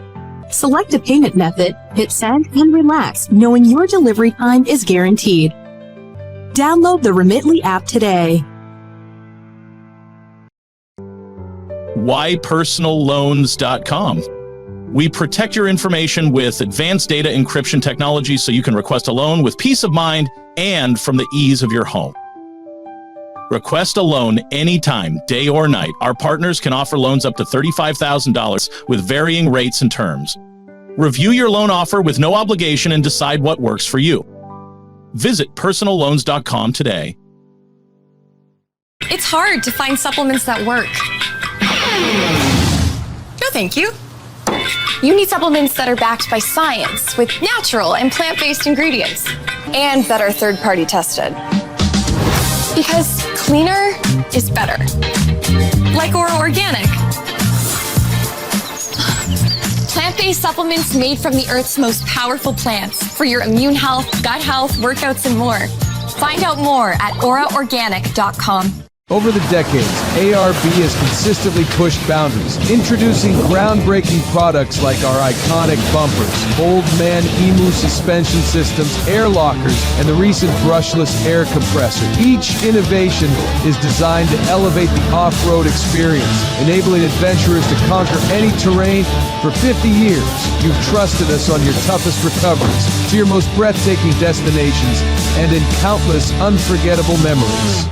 select a payment method, hit send, and relax, knowing your delivery time is guaranteed. Download the Remitly app today. WhyPersonalLoans.com. We protect your information with advanced data encryption technology so you can request a loan with peace of mind and from the ease of your home. Request a loan anytime, day or night. Our partners can offer loans up to $35,000 with varying rates and terms. Review your loan offer with no obligation and decide what works for you. Visit personalloans.com today. It's hard to find supplements that work. No, thank you. You need supplements that are backed by science with natural and plant-based ingredients and that are third-party tested. Because cleaner is better. Like Oro Organic. Plant-based supplements made from the Earth's most powerful plants for your immune health, gut health, workouts, and more. Find out more at oraorganic.com. Over the decades, ARB has consistently pushed boundaries, introducing groundbreaking products like our iconic bumpers, Old Man Emu suspension systems, air lockers, and the recent brushless air compressor. Each innovation is designed to elevate the off-road experience, enabling adventurers to conquer any terrain. For 50 years, you've trusted us on your toughest recoveries, to your most breathtaking destinations, and in countless unforgettable memories.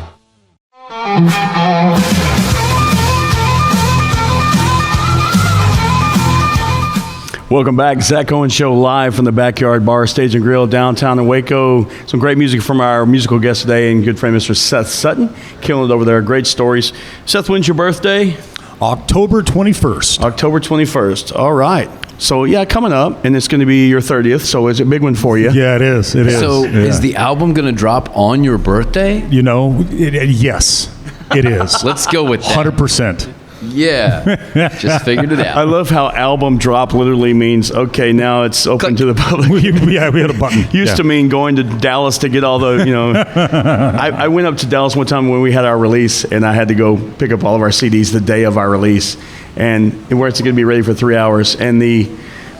Welcome back. Zach Owens Show live from the Backyard Bar, Stage and Grill downtown in Waco. Some great music from our musical guest today and good friend, Mr. Seth Sutton. Killing it over there. Great stories. Seth, when's your birthday? October 21st. October 21st. All right. So, yeah, coming up, and it's going to be your 30th, so it's a big one for you. Yeah, it is. It is. So, is the album going to drop on your birthday? You know, yes, it is. Let's go with that. 100%. Yeah, just figured it out. I love how album drop literally means, okay, now it's open to the public. Yeah, we had a button. Used to mean going to Dallas to get all the, I went up to Dallas one time when we had our release, and I had to go pick up all of our CDs the day of our release, and where it's going to be ready for 3 hours, and the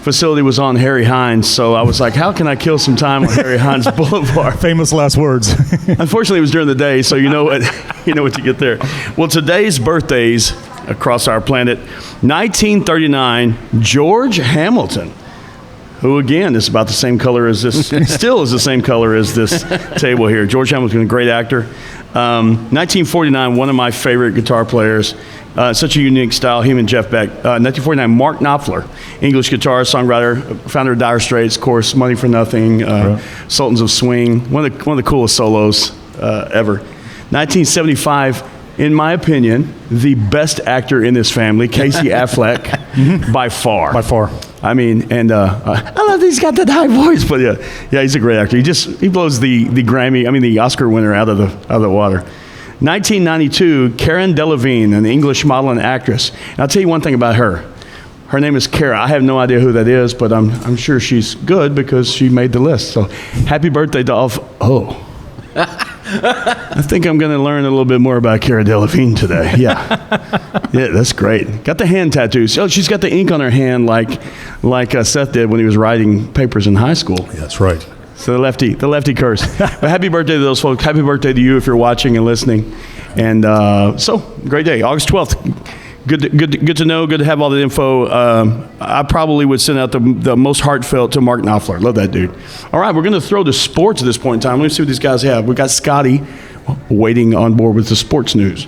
facility was on Harry Hines, so I was like, how can I kill some time on Harry Hines Boulevard? Famous last words. Unfortunately, it was during the day, so you know what to get there. Well, today's birthdays across our planet. 1939, George Hamilton, who again is about the same color as this, still is the same color as this table here. George Hamilton, a great actor. 1949, one of my favorite guitar players. Such a unique style, him and Jeff Beck. 1949, Mark Knopfler, English guitarist, songwriter, founder of Dire Straits, of course, Money for Nothing, Sultans of Swing, one of the coolest solos ever. 1975, in my opinion, the best actor in this family, Casey Affleck, by far. By far. I mean, and I love that he's got that high voice, but yeah, he's a great actor. He blows the Grammy, the Oscar winner out of the water. 1992, Karen Delevingne, an English model and actress. And I'll tell you one thing about her. Her name is Kara. I have no idea who that is, but I'm sure she's good because she made the list. So happy birthday to all. I think I'm going to learn a little bit more about Cara Delevingne today. Yeah. Yeah, that's great. Got the hand tattoos. Oh, she's got the ink on her hand like Seth did when he was writing papers in high school. Yeah, that's right. So the lefty curse. But happy birthday to those folks. Happy birthday to you if you're watching and listening. And so, great day. August 12th. Good to know. Good to have all the info. I probably would send out the most heartfelt to Mark Knopfler. Love that dude. All right, we're going to throw to sports at this point in time. Let me see what these guys have. We got Scotty waiting on board with the sports news.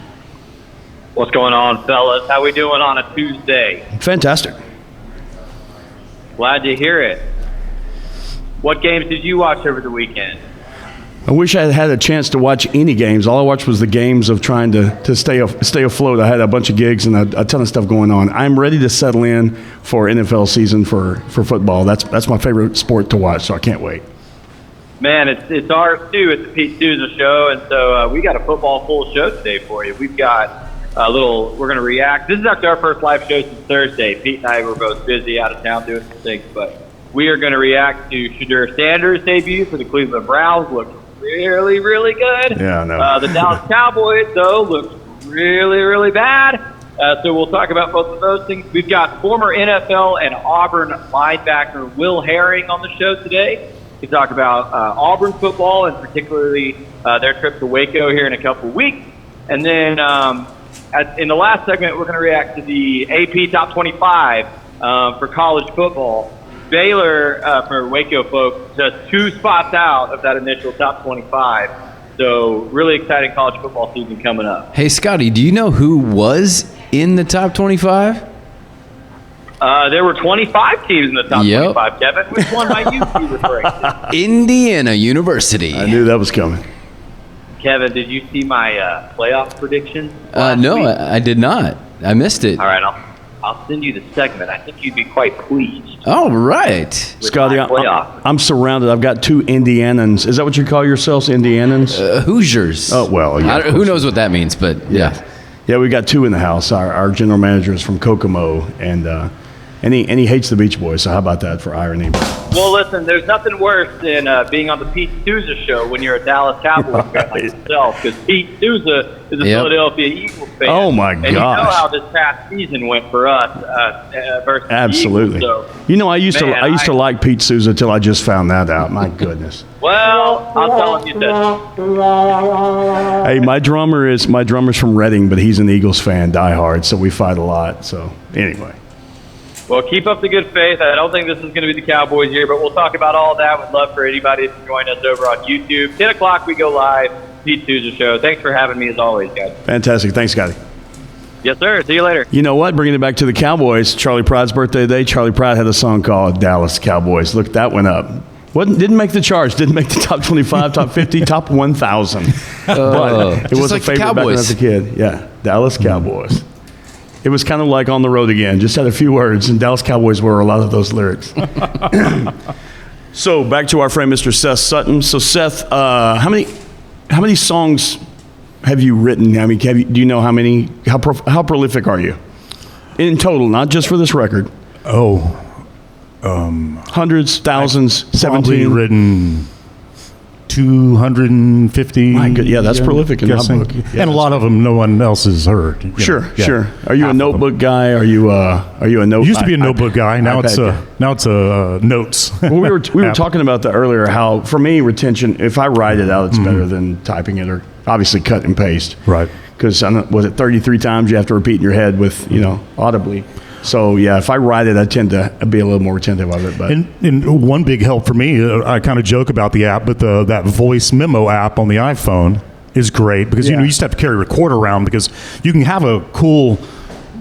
What's going on, fellas? How we doing on a Tuesday? Fantastic. Glad to hear it. What games did you watch over the weekend? I wish I had a chance to watch any games. All I watched was the games of trying to stay afloat. I had a bunch of gigs and a ton of stuff going on. I'm ready to settle in for NFL season for football. That's my favorite sport to watch, so I can't wait. Man, it's ours too. It's the Pete Souza Show, and so we got a football full show today for you. We've got we're going to react. This is actually our first live show since Thursday. Pete and I were both busy out of town doing some things, but we are going to react to Shadur Sanders' debut for the Cleveland Browns. Looked really, really good. Yeah, I know. The Dallas Cowboys, though, looked really, really bad. So we'll talk about both of those things. We've got former NFL and Auburn linebacker Will Herring on the show today. We talk about Auburn football and particularly their trip to Waco here in a couple weeks. And then in the last segment, we're going to react to the AP Top 25 for college football. Baylor, for Waco folks, just 2 spots out of that initial top 25. So really exciting college football season coming up. Hey, Scotty, do you know who was in the top 25? There were 25 teams in the top 25, Kevin. Which one might you be referring to? Indiana University. I knew that was coming. Kevin, did you see my playoff prediction? No, I did not. I missed it. All right, I'll send you the segment. I think you'd be quite pleased. All right. Scotty, I'm surrounded. I've got 2 Indianans. Is that what you call yourselves, Indianans? Hoosiers. Oh, well, yeah. Who knows what that means, but yeah. Yeah, we got 2 in the house. Our general manager is from Kokomo, and he hates the Beach Boys, so how about that for irony? Well, listen, there's nothing worse than being on the Pete Souza Show when you're a Dallas Cowboys fan like yourself, because Pete Souza is a Philadelphia Eagles fan. Oh, my gosh. And you know how this past season went for us versus Absolutely. the Eagles. So, I used to like Pete Souza until I just found that out. My goodness. Well, I'll tell him you did. Hey, my drummer's from Reading, but he's an Eagles fan, diehard, so we fight a lot. So, anyway. Well, keep up the good faith. I don't think this is going to be the Cowboys year, but we'll talk about all that. We'd love for anybody to join us over on YouTube. 10 o'clock, we go live. Pete Souza Show. Thanks for having me as always, guys. Fantastic. Thanks, Scotty. Yes, sir. See you later. You know what? Bringing it back to the Cowboys, Charlie Pride's birthday today. Charlie Pride had a song called Dallas Cowboys. Look, that went up. Didn't make the charge. Didn't make the top 25, top 50, top 1,000. But it was a favorite back when I was a kid. Yeah, Dallas Cowboys. It was kind of like On the Road Again. Just had a few words, and Dallas Cowboys were a lot of those lyrics. So back to our friend Mr. Seth Sutton. So Seth, how many songs have you written? I mean, do you know how many? How prolific are you in total? Not just for this record. Hundreds, thousands, 17. Written 250. My God, yeah, that's prolific in my book. Yeah, and a lot of them no one else has heard. Sure. Are you a notebook guy? Are you a note? Used to be a notebook guy. Now it's notes. Well, we were talking about that earlier. How for me retention, if I write it out, it's better than typing it or obviously cut and paste. Right. Because was it 33 times you have to repeat in your head with audibly. So, yeah, if I write it, I tend to be a little more retentive of it. But and one big help for me, I kind of joke about the app, but that voice memo app on the iPhone is great because, you used to have to carry a recorder around because you can have a cool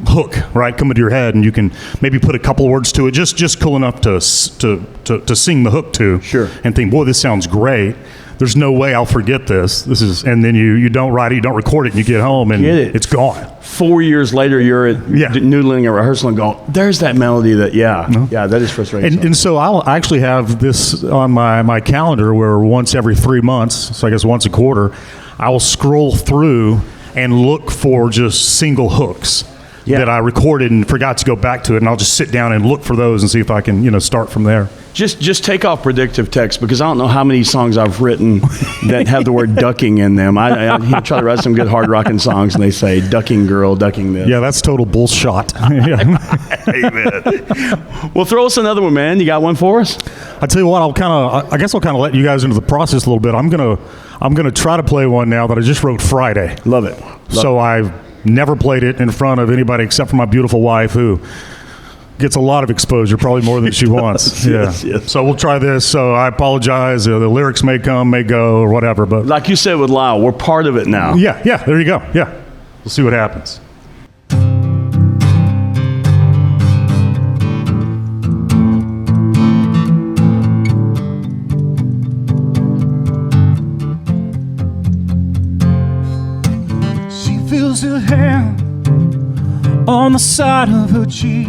hook, right, come into your head, and you can maybe put a couple words to it, just cool enough to sing the hook to. Sure. And think, boy, this sounds great. There's no way I'll forget this. And then you don't write it, you don't record it, and you get home, and it's gone. 4 years later, you're at noodling a rehearsal and going, there's that melody that, that is frustrating. And so I'll actually have this on my calendar where once every 3 months, so I guess once a quarter, I will scroll through and look for just single hooks that I recorded and forgot to go back to it, and I'll just sit down and look for those and see if I can, start from there. Just take off predictive text, because I don't know how many songs I've written that have the word ducking in them. I try to write some good hard rocking songs, and they say ducking girl, ducking this. Yeah, that's total bullshot. Amen. Well, throw us another one, man. You got one for us? I tell you what, I guess I'll kind of let you guys into the process a little bit. I'm gonna try to play one now that I just wrote Friday. Love it. I've never played it in front of anybody except for my beautiful wife, who gets a lot of exposure, probably more than she wants. Yes. So we'll try this. So I apologize. The lyrics may come, may go, or whatever. But like you said with Lyle, we're part of it now. Yeah. There you go. Yeah. We'll see what happens. She feels her hand on the side of her cheek,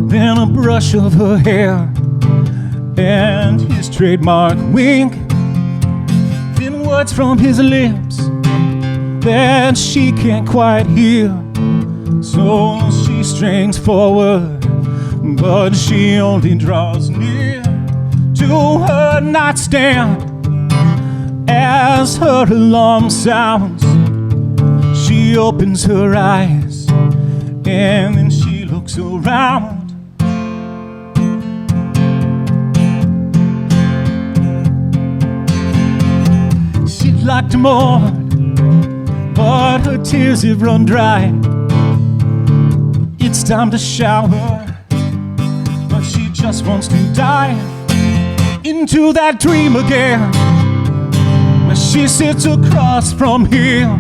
then a brush of her hair and his trademark wink, then words from his lips that she can't quite hear. So she strains forward, but she only draws near to her nightstand as her alarm sounds. She opens her eyes and then she looks around. She'd like to mourn, but her tears have run dry. It's time to shower, but she just wants to dive into that dream again, where she sits across from him.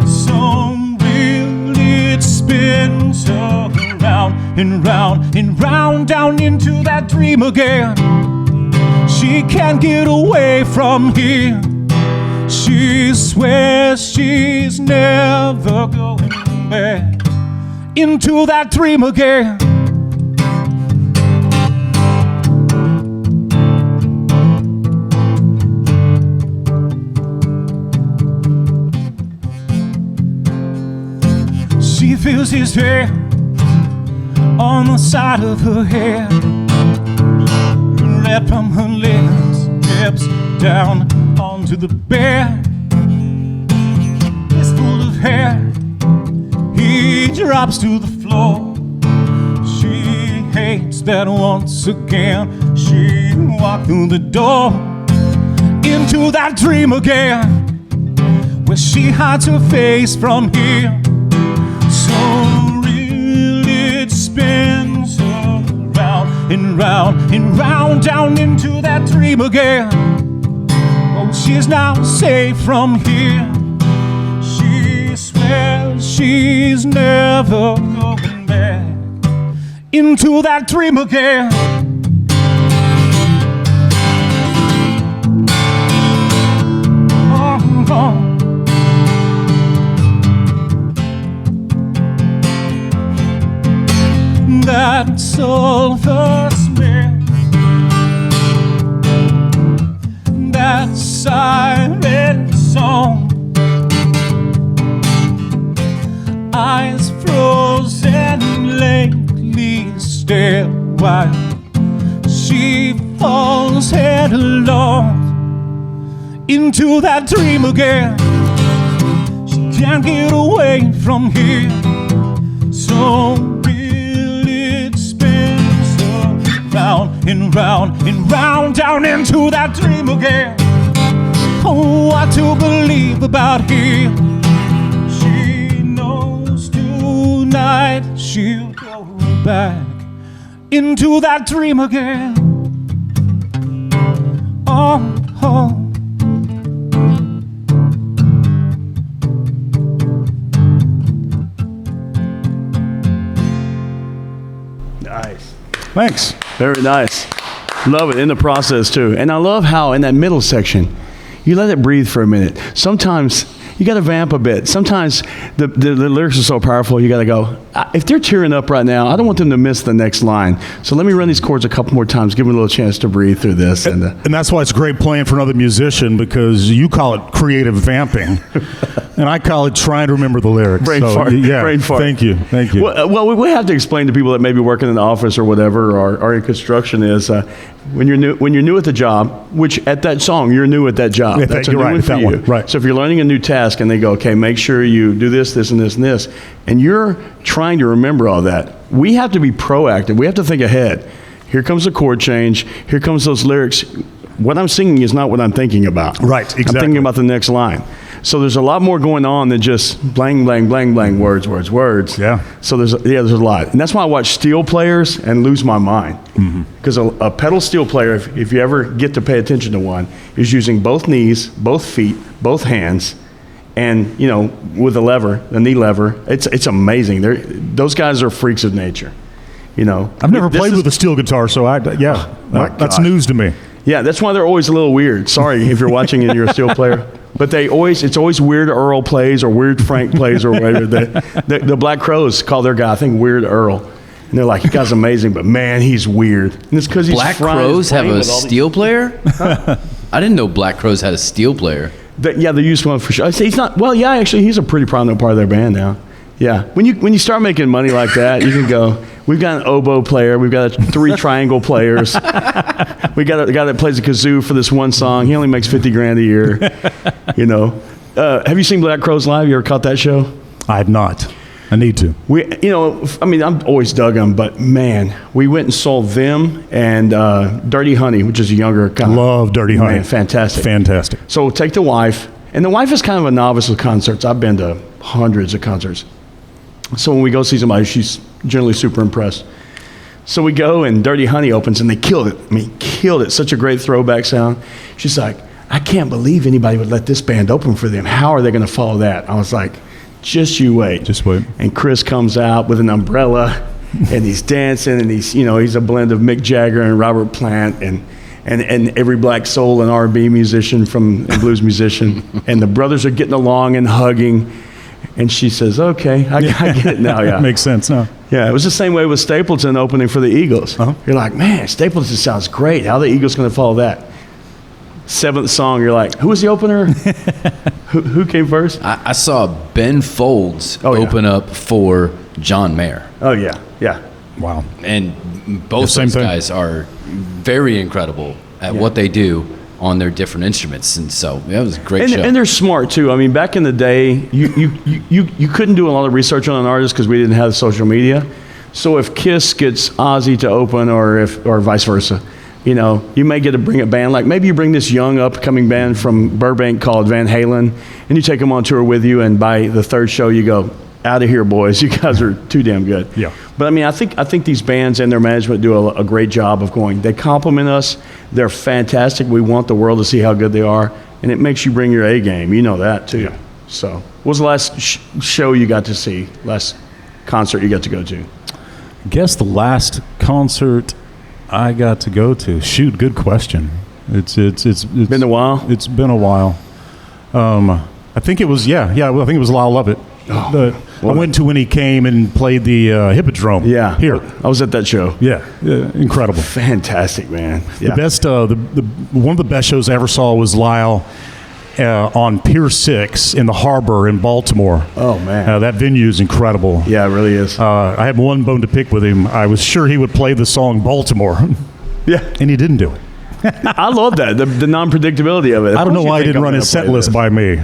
So real it spins her round and round and round, down into that dream again. She can't get away from here. She swears she's never going back into that dream again. She feels his hair on the side of her head, red from her lips drips down onto the bed. He's full of hair, he drops to the floor. She hates that once again she walked through the door into that dream again, where she hides her face from him. So real it spins her round and round and round, down into that dream again. Oh, she's now safe from here. She swears she's never going back into that dream again. That sulfur smell, that silent song, eyes frozen, lately stare while she falls headlong into that dream again. She can't get away from here. So round and round and round, down into that dream again. Oh, what to believe about him. She knows tonight she'll go back into that dream again. Oh. Nice. Thanks. Very nice. Love it, in the process too. And I love how in that middle section, you let it breathe for a minute. Sometimes, you got to vamp a bit. Sometimes the lyrics are so powerful, you got to go, if they're tearing up right now, I don't want them to miss the next line. So let me run these chords a couple more times, give them a little chance to breathe through this. And that's why it's great playing for another musician, because you call it creative vamping. And I call it trying to remember the lyrics. Brain fart. Yeah, Brain fart. Thank you. Well, we have to explain to people that maybe working in the office or whatever, or in construction, is when you're new at the job, which at that song you're new at that job. Yeah, That's a you're new right, one for that you. one, right. So if you're learning a new task and they go, okay, make sure you do this, this, and this, and this, and you're trying to remember all that, we have to be proactive. We have to think ahead. Here comes the chord change. Here comes those lyrics. What I'm singing is not what I'm thinking about. Right, exactly. I'm thinking about the next line. So there's a lot more going on than just blang, blang, blang, blang, words. Yeah. So there's a lot. And that's why I watch steel players and lose my mind. Because a pedal steel player, if you ever get to pay attention to one, is using both knees, both feet, both hands, and, with the lever, the knee lever. It's amazing. Those guys are freaks of nature. I've never played with a steel guitar, so that's news to me. Yeah, that's why they're always a little weird. Sorry if you're watching and you're a steel player. But it's always Weird Earl plays or Weird Frank plays or whatever. The Black Crowes call their guy, I think, Weird Earl. And they're like, he guy's amazing, but man, he's weird. And it's because he's Black Crowes have a steel player? I didn't know Black Crowes had a steel player. They used one for sure. I say he's not. Well, yeah, actually, he's a pretty prominent part of their band now. Yeah, when you start making money like that, you can go. We've got an oboe player. We've got 3 triangle players. We got a guy that plays a kazoo for this one song. He only makes $50,000 a year. Have you seen Black Crowes live? You ever caught that show? I have not. I need to. I'm always dug them, but man, we went and saw them and Dirty Honey, which is a younger guy. Love Dirty Honey. Man, fantastic. Fantastic. So take the wife, and the wife is kind of a novice with concerts. I've been to hundreds of concerts. So when we go see somebody, she's generally super impressed. So we go, and Dirty Honey opens, and they killed it. Killed it. Such a great throwback sound. She's like, I can't believe anybody would let this band open for them. How are they going to follow that? I was like, just you wait. Just wait. And Chris comes out with an umbrella, and he's dancing, and he's a blend of Mick Jagger and Robert Plant, and every black soul and R&B musician and blues musician. And the brothers are getting along and hugging. And she says, okay, I get it now, yeah. Makes sense now. Yeah, it was the same way with Stapleton opening for the Eagles. You're like, man, Stapleton sounds great. How are the Eagles going to follow that? 7th song, you're like, who was the opener? who came first? I saw Ben Folds open up for John Mayer. Oh, yeah. Wow. And both those guys are very incredible at what they do on their different instruments, and so it was a great show. And they're smart too. I mean, back in the day, you couldn't do a lot of research on an artist because we didn't have social media. So if Kiss gets Ozzy to open, or vice versa, you may get to bring a band like maybe you bring this young upcoming band from Burbank called Van Halen, and you take them on tour with you, and by the 3rd show you go, out of here, boys. You guys are too damn good. Yeah. But I mean, I think these bands and their management do a great job of going. They compliment us. They're fantastic. We want the world to see how good they are, and it makes you bring your A game. You know that too. Yeah. So, what was the last show you got to see? Last concert you got to go to? I guess the last concert I got to go to. Shoot, good question. It's been a while. It's been a while. I think it was I think it was Lyle Lovett. I went to when he came and played the Hippodrome. Yeah, here. I was at that show. Yeah, incredible. Fantastic, man. Yeah. The best, one of the best shows I ever saw was Lyle on Pier 6 in the harbor in Baltimore. Oh, man. That venue is incredible. Yeah, it really is. I had one bone to pick with him. I was sure he would play the song Baltimore. Yeah. And he didn't do it. I love that, the non-predictability of it. I don't know why he didn't run his set list by me.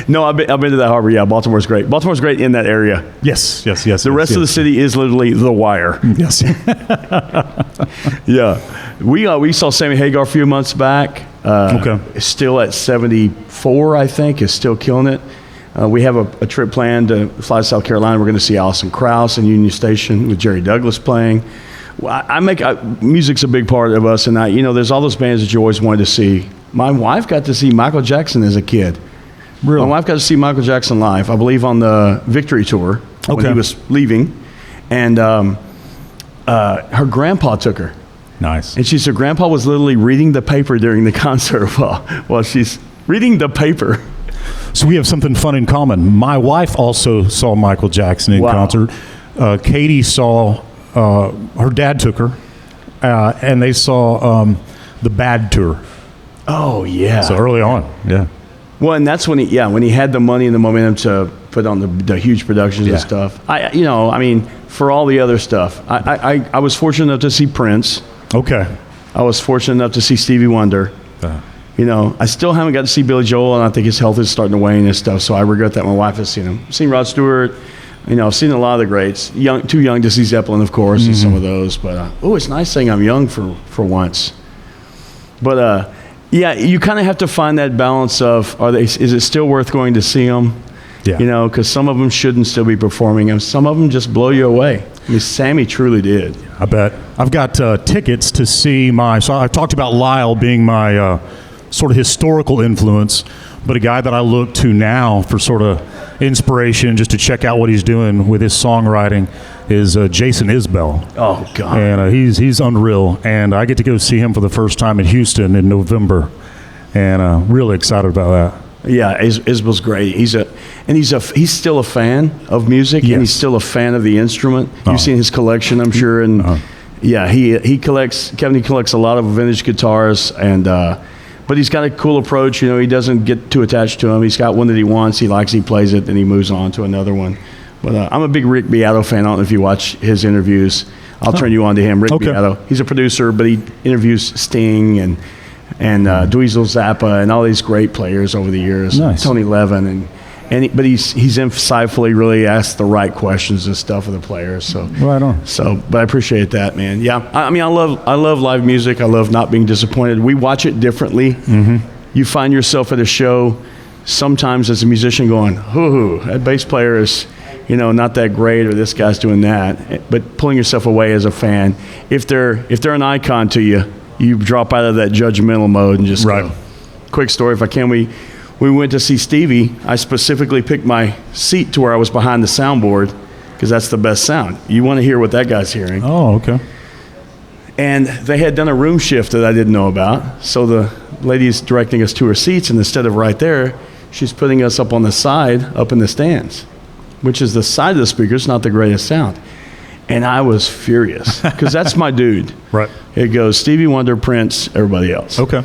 No, I've been to that harbor. Yeah, Baltimore's great. Baltimore's great in that area. Yes. The rest of the city is literally the wire. Yes. Yeah. We saw Sammy Hagar a few months back. Okay. Still at 74, I think, is still killing it. We have a trip planned to fly to South Carolina. We're going to see Alison Krauss in Union Station with Jerry Douglas playing. Music's a big part of us, and there's all those bands that you always wanted to see. My wife got to see Michael Jackson as a kid. Really? My wife got to see Michael Jackson live, I believe, on the Victory Tour when he was leaving, and her grandpa took her. Nice. And she said grandpa was literally reading the paper during the concert while she's reading the paper. So we have something fun in common. My wife also saw Michael Jackson in concert. Katie saw, her dad took her, and they saw the Bad Tour. Oh, yeah. So early on, yeah. Well, and that's when he had the money and the momentum to put on the huge productions and stuff. For all the other stuff, I was fortunate enough to see Prince. Okay. I was fortunate enough to see Stevie Wonder. I still haven't got to see Billy Joel, and I think his health is starting to wane and stuff, so I regret that my wife has seen him. I've seen Rod Stewart. I've seen a lot of the greats. Too young to see Zeppelin, of course, and some of those. But, it's nice saying I'm young for once. But, you kind of have to find that balance of, is it still worth going to see them? Yeah. Because some of them shouldn't still be performing, and some of them just blow you away. Sammy truly did. I bet. I've got tickets to see so I talked about Lyle being my sort of historical influence, but a guy that I look to now for sort of inspiration, just to check out what he's doing with his songwriting, is Jason Isbell. Oh, God. And he's unreal. And I get to go see him for the first time in Houston in November. And really excited about that. Yeah, Isbell's great. He's still a fan of music, and he's still a fan of the instrument. You've seen his collection, I'm sure, and he collects a lot of vintage guitars, and but he's got a cool approach. He doesn't get too attached to them. He's got one that he wants, he likes, he plays it, then he moves on to another one. But I'm a big Rick Beato fan. I don't know if you watch his interviews. I'll turn you on to him. Rick Beato. He's a producer, but he interviews Sting and Dweezil Zappa and all these great players over the years. Nice. Tony Levin but he's insightfully really asked the right questions and stuff of the players. So right on. But I appreciate that, man. Yeah, I love live music. I love not being disappointed. We watch it differently. Mm-hmm. You find yourself at a show sometimes as a musician going, "Ooh, that bass player is, not that great," or "This guy's doing that." But pulling yourself away as a fan, if they're an icon to you, you drop out of that judgmental mode and just go. Quick story, if I can. We went to see Stevie. I specifically picked my seat to where I was behind the soundboard because that's the best sound. You want to hear what that guy's hearing. Oh, okay. And they had done a room shift that I didn't know about. So the lady's directing us to her seats, and instead of right there, she's putting us up on the side, up in the stands, which is the side of the speakers, not the greatest sound. And I was furious because that's my dude. Right. It goes Stevie Wonder, Prince, everybody else. Okay.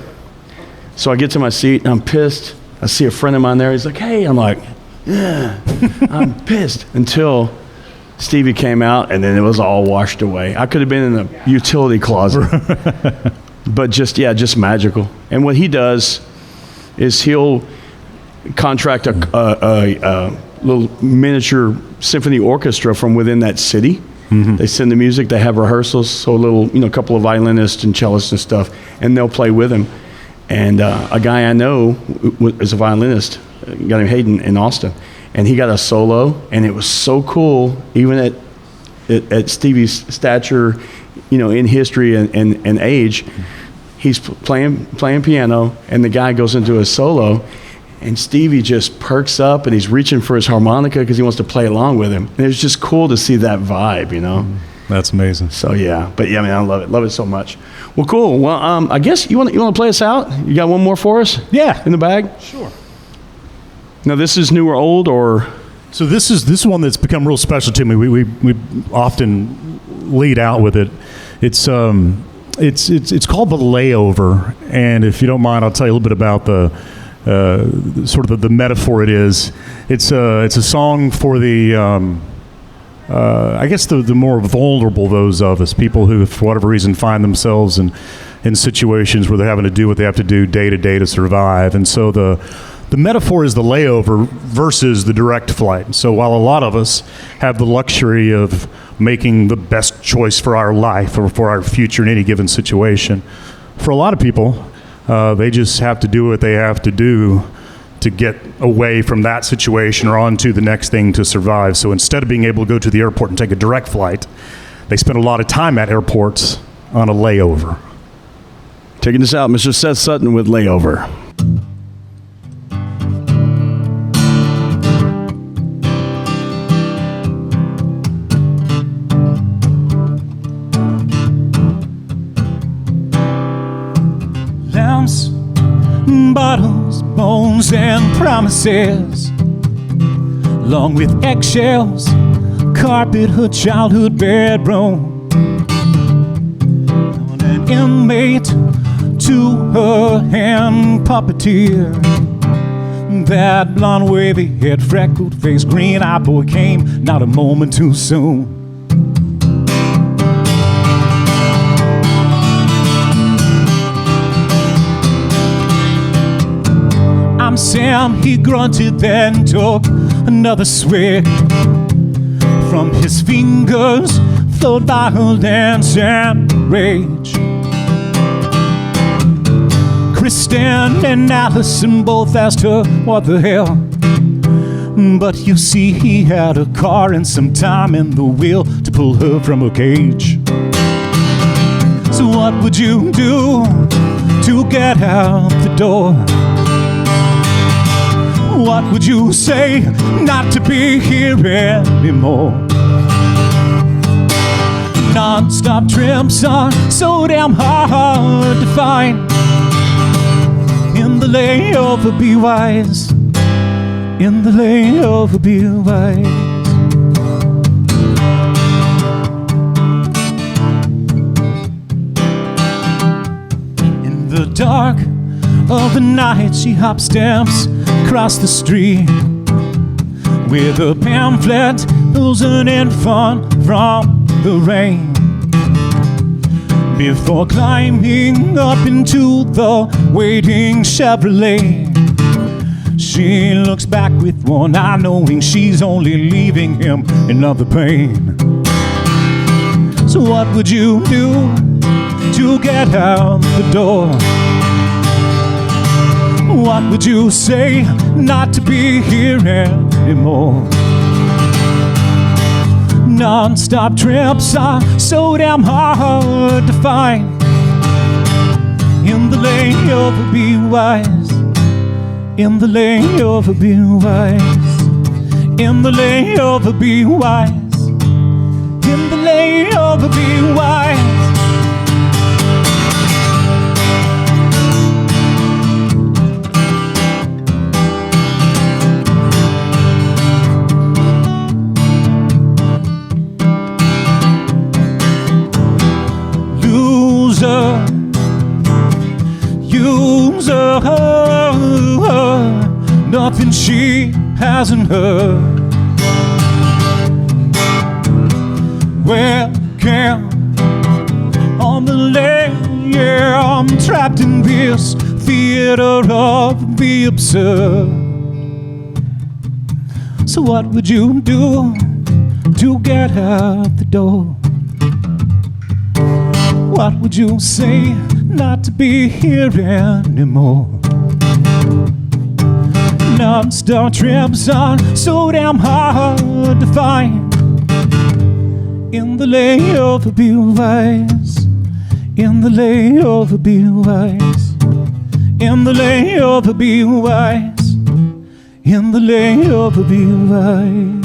So I get to my seat, and I'm pissed. I see a friend of mine there. He's like, "Hey." I'm like, "Yeah." I'm pissed until Stevie came out, and then it was all washed away. I could have been in a utility closet. But just magical. And what he does is he'll contract a little miniature symphony orchestra from within that city. Mm-hmm. They send the music. They have rehearsals. So a couple of violinists and cellists and stuff, and they'll play with him. And a guy I know is a violinist, a guy named Hayden in Austin, and he got a solo, and it was so cool, even at Stevie's stature, in history and age. He's playing piano, and the guy goes into a solo, and Stevie just perks up, and he's reaching for his harmonica because he wants to play along with him. And it was just cool to see that vibe, That's amazing. So I love it so much. Well, cool. Well, I guess you want to play us out. You got one more for us? Yeah, in the bag. Sure. Now, this is new or old, or so this is one that's become real special to me. We often lead out with it. It's called The Layover, and if you don't mind, I'll tell you a little bit about the sort of the metaphor it is. It's a song for the. I guess the more vulnerable those of us, people who, for whatever reason, find themselves in situations where they're having to do what they have to do day to day to survive. And so the metaphor is the layover versus the direct flight. So while a lot of us have the luxury of making the best choice for our life or for our future in any given situation, for a lot of people, they just have to do what they have to do to get away from that situation or on to the next thing to survive. So instead of being able to go to the airport and take a direct flight, they spend a lot of time at airports on a layover. Taking this out, Mr. Seth Sutton with Layover. Lamps, bottles, bones and promises, along with eggshells, carpet her childhood bedroom. An inmate to her hand puppeteer. That blonde, wavy head, freckled face, green-eyed boy came not a moment too soon. I'm Sam, he grunted, then took another swig. From his fingers flowed violence and rage. Kristen and Allison both asked her what the hell, but you see he had a car and some time in the wheel to pull her from her cage. So what would you do to get out the door? What would you say not to be here anymore? Non-stop trips are so damn hard to find. In the layover, be wise. In the layover, be wise. In the dark of the night, she hops steps across the street with a pamphlet, who's an infant from the rain. Before climbing up into the waiting Chevrolet, she looks back with one eye, knowing she's only leaving him another pain. So what would you do to get out the door? What would you say not to be here anymore? Non-stop trips are so damn hard to find. In the layover, be wise. In the layover, be wise. In the layover, be wise. In the layover, be wise. User, nothing she hasn't heard. Welcome on the lane, yeah, I'm trapped in this theater of the absurd. So what would you do to get out the door? What would you say not to be here anymore? Non-stop trips are so damn hard to find. In the layover, be wise. In the layover, be wise. In the layover, be wise. In the layover, be wise.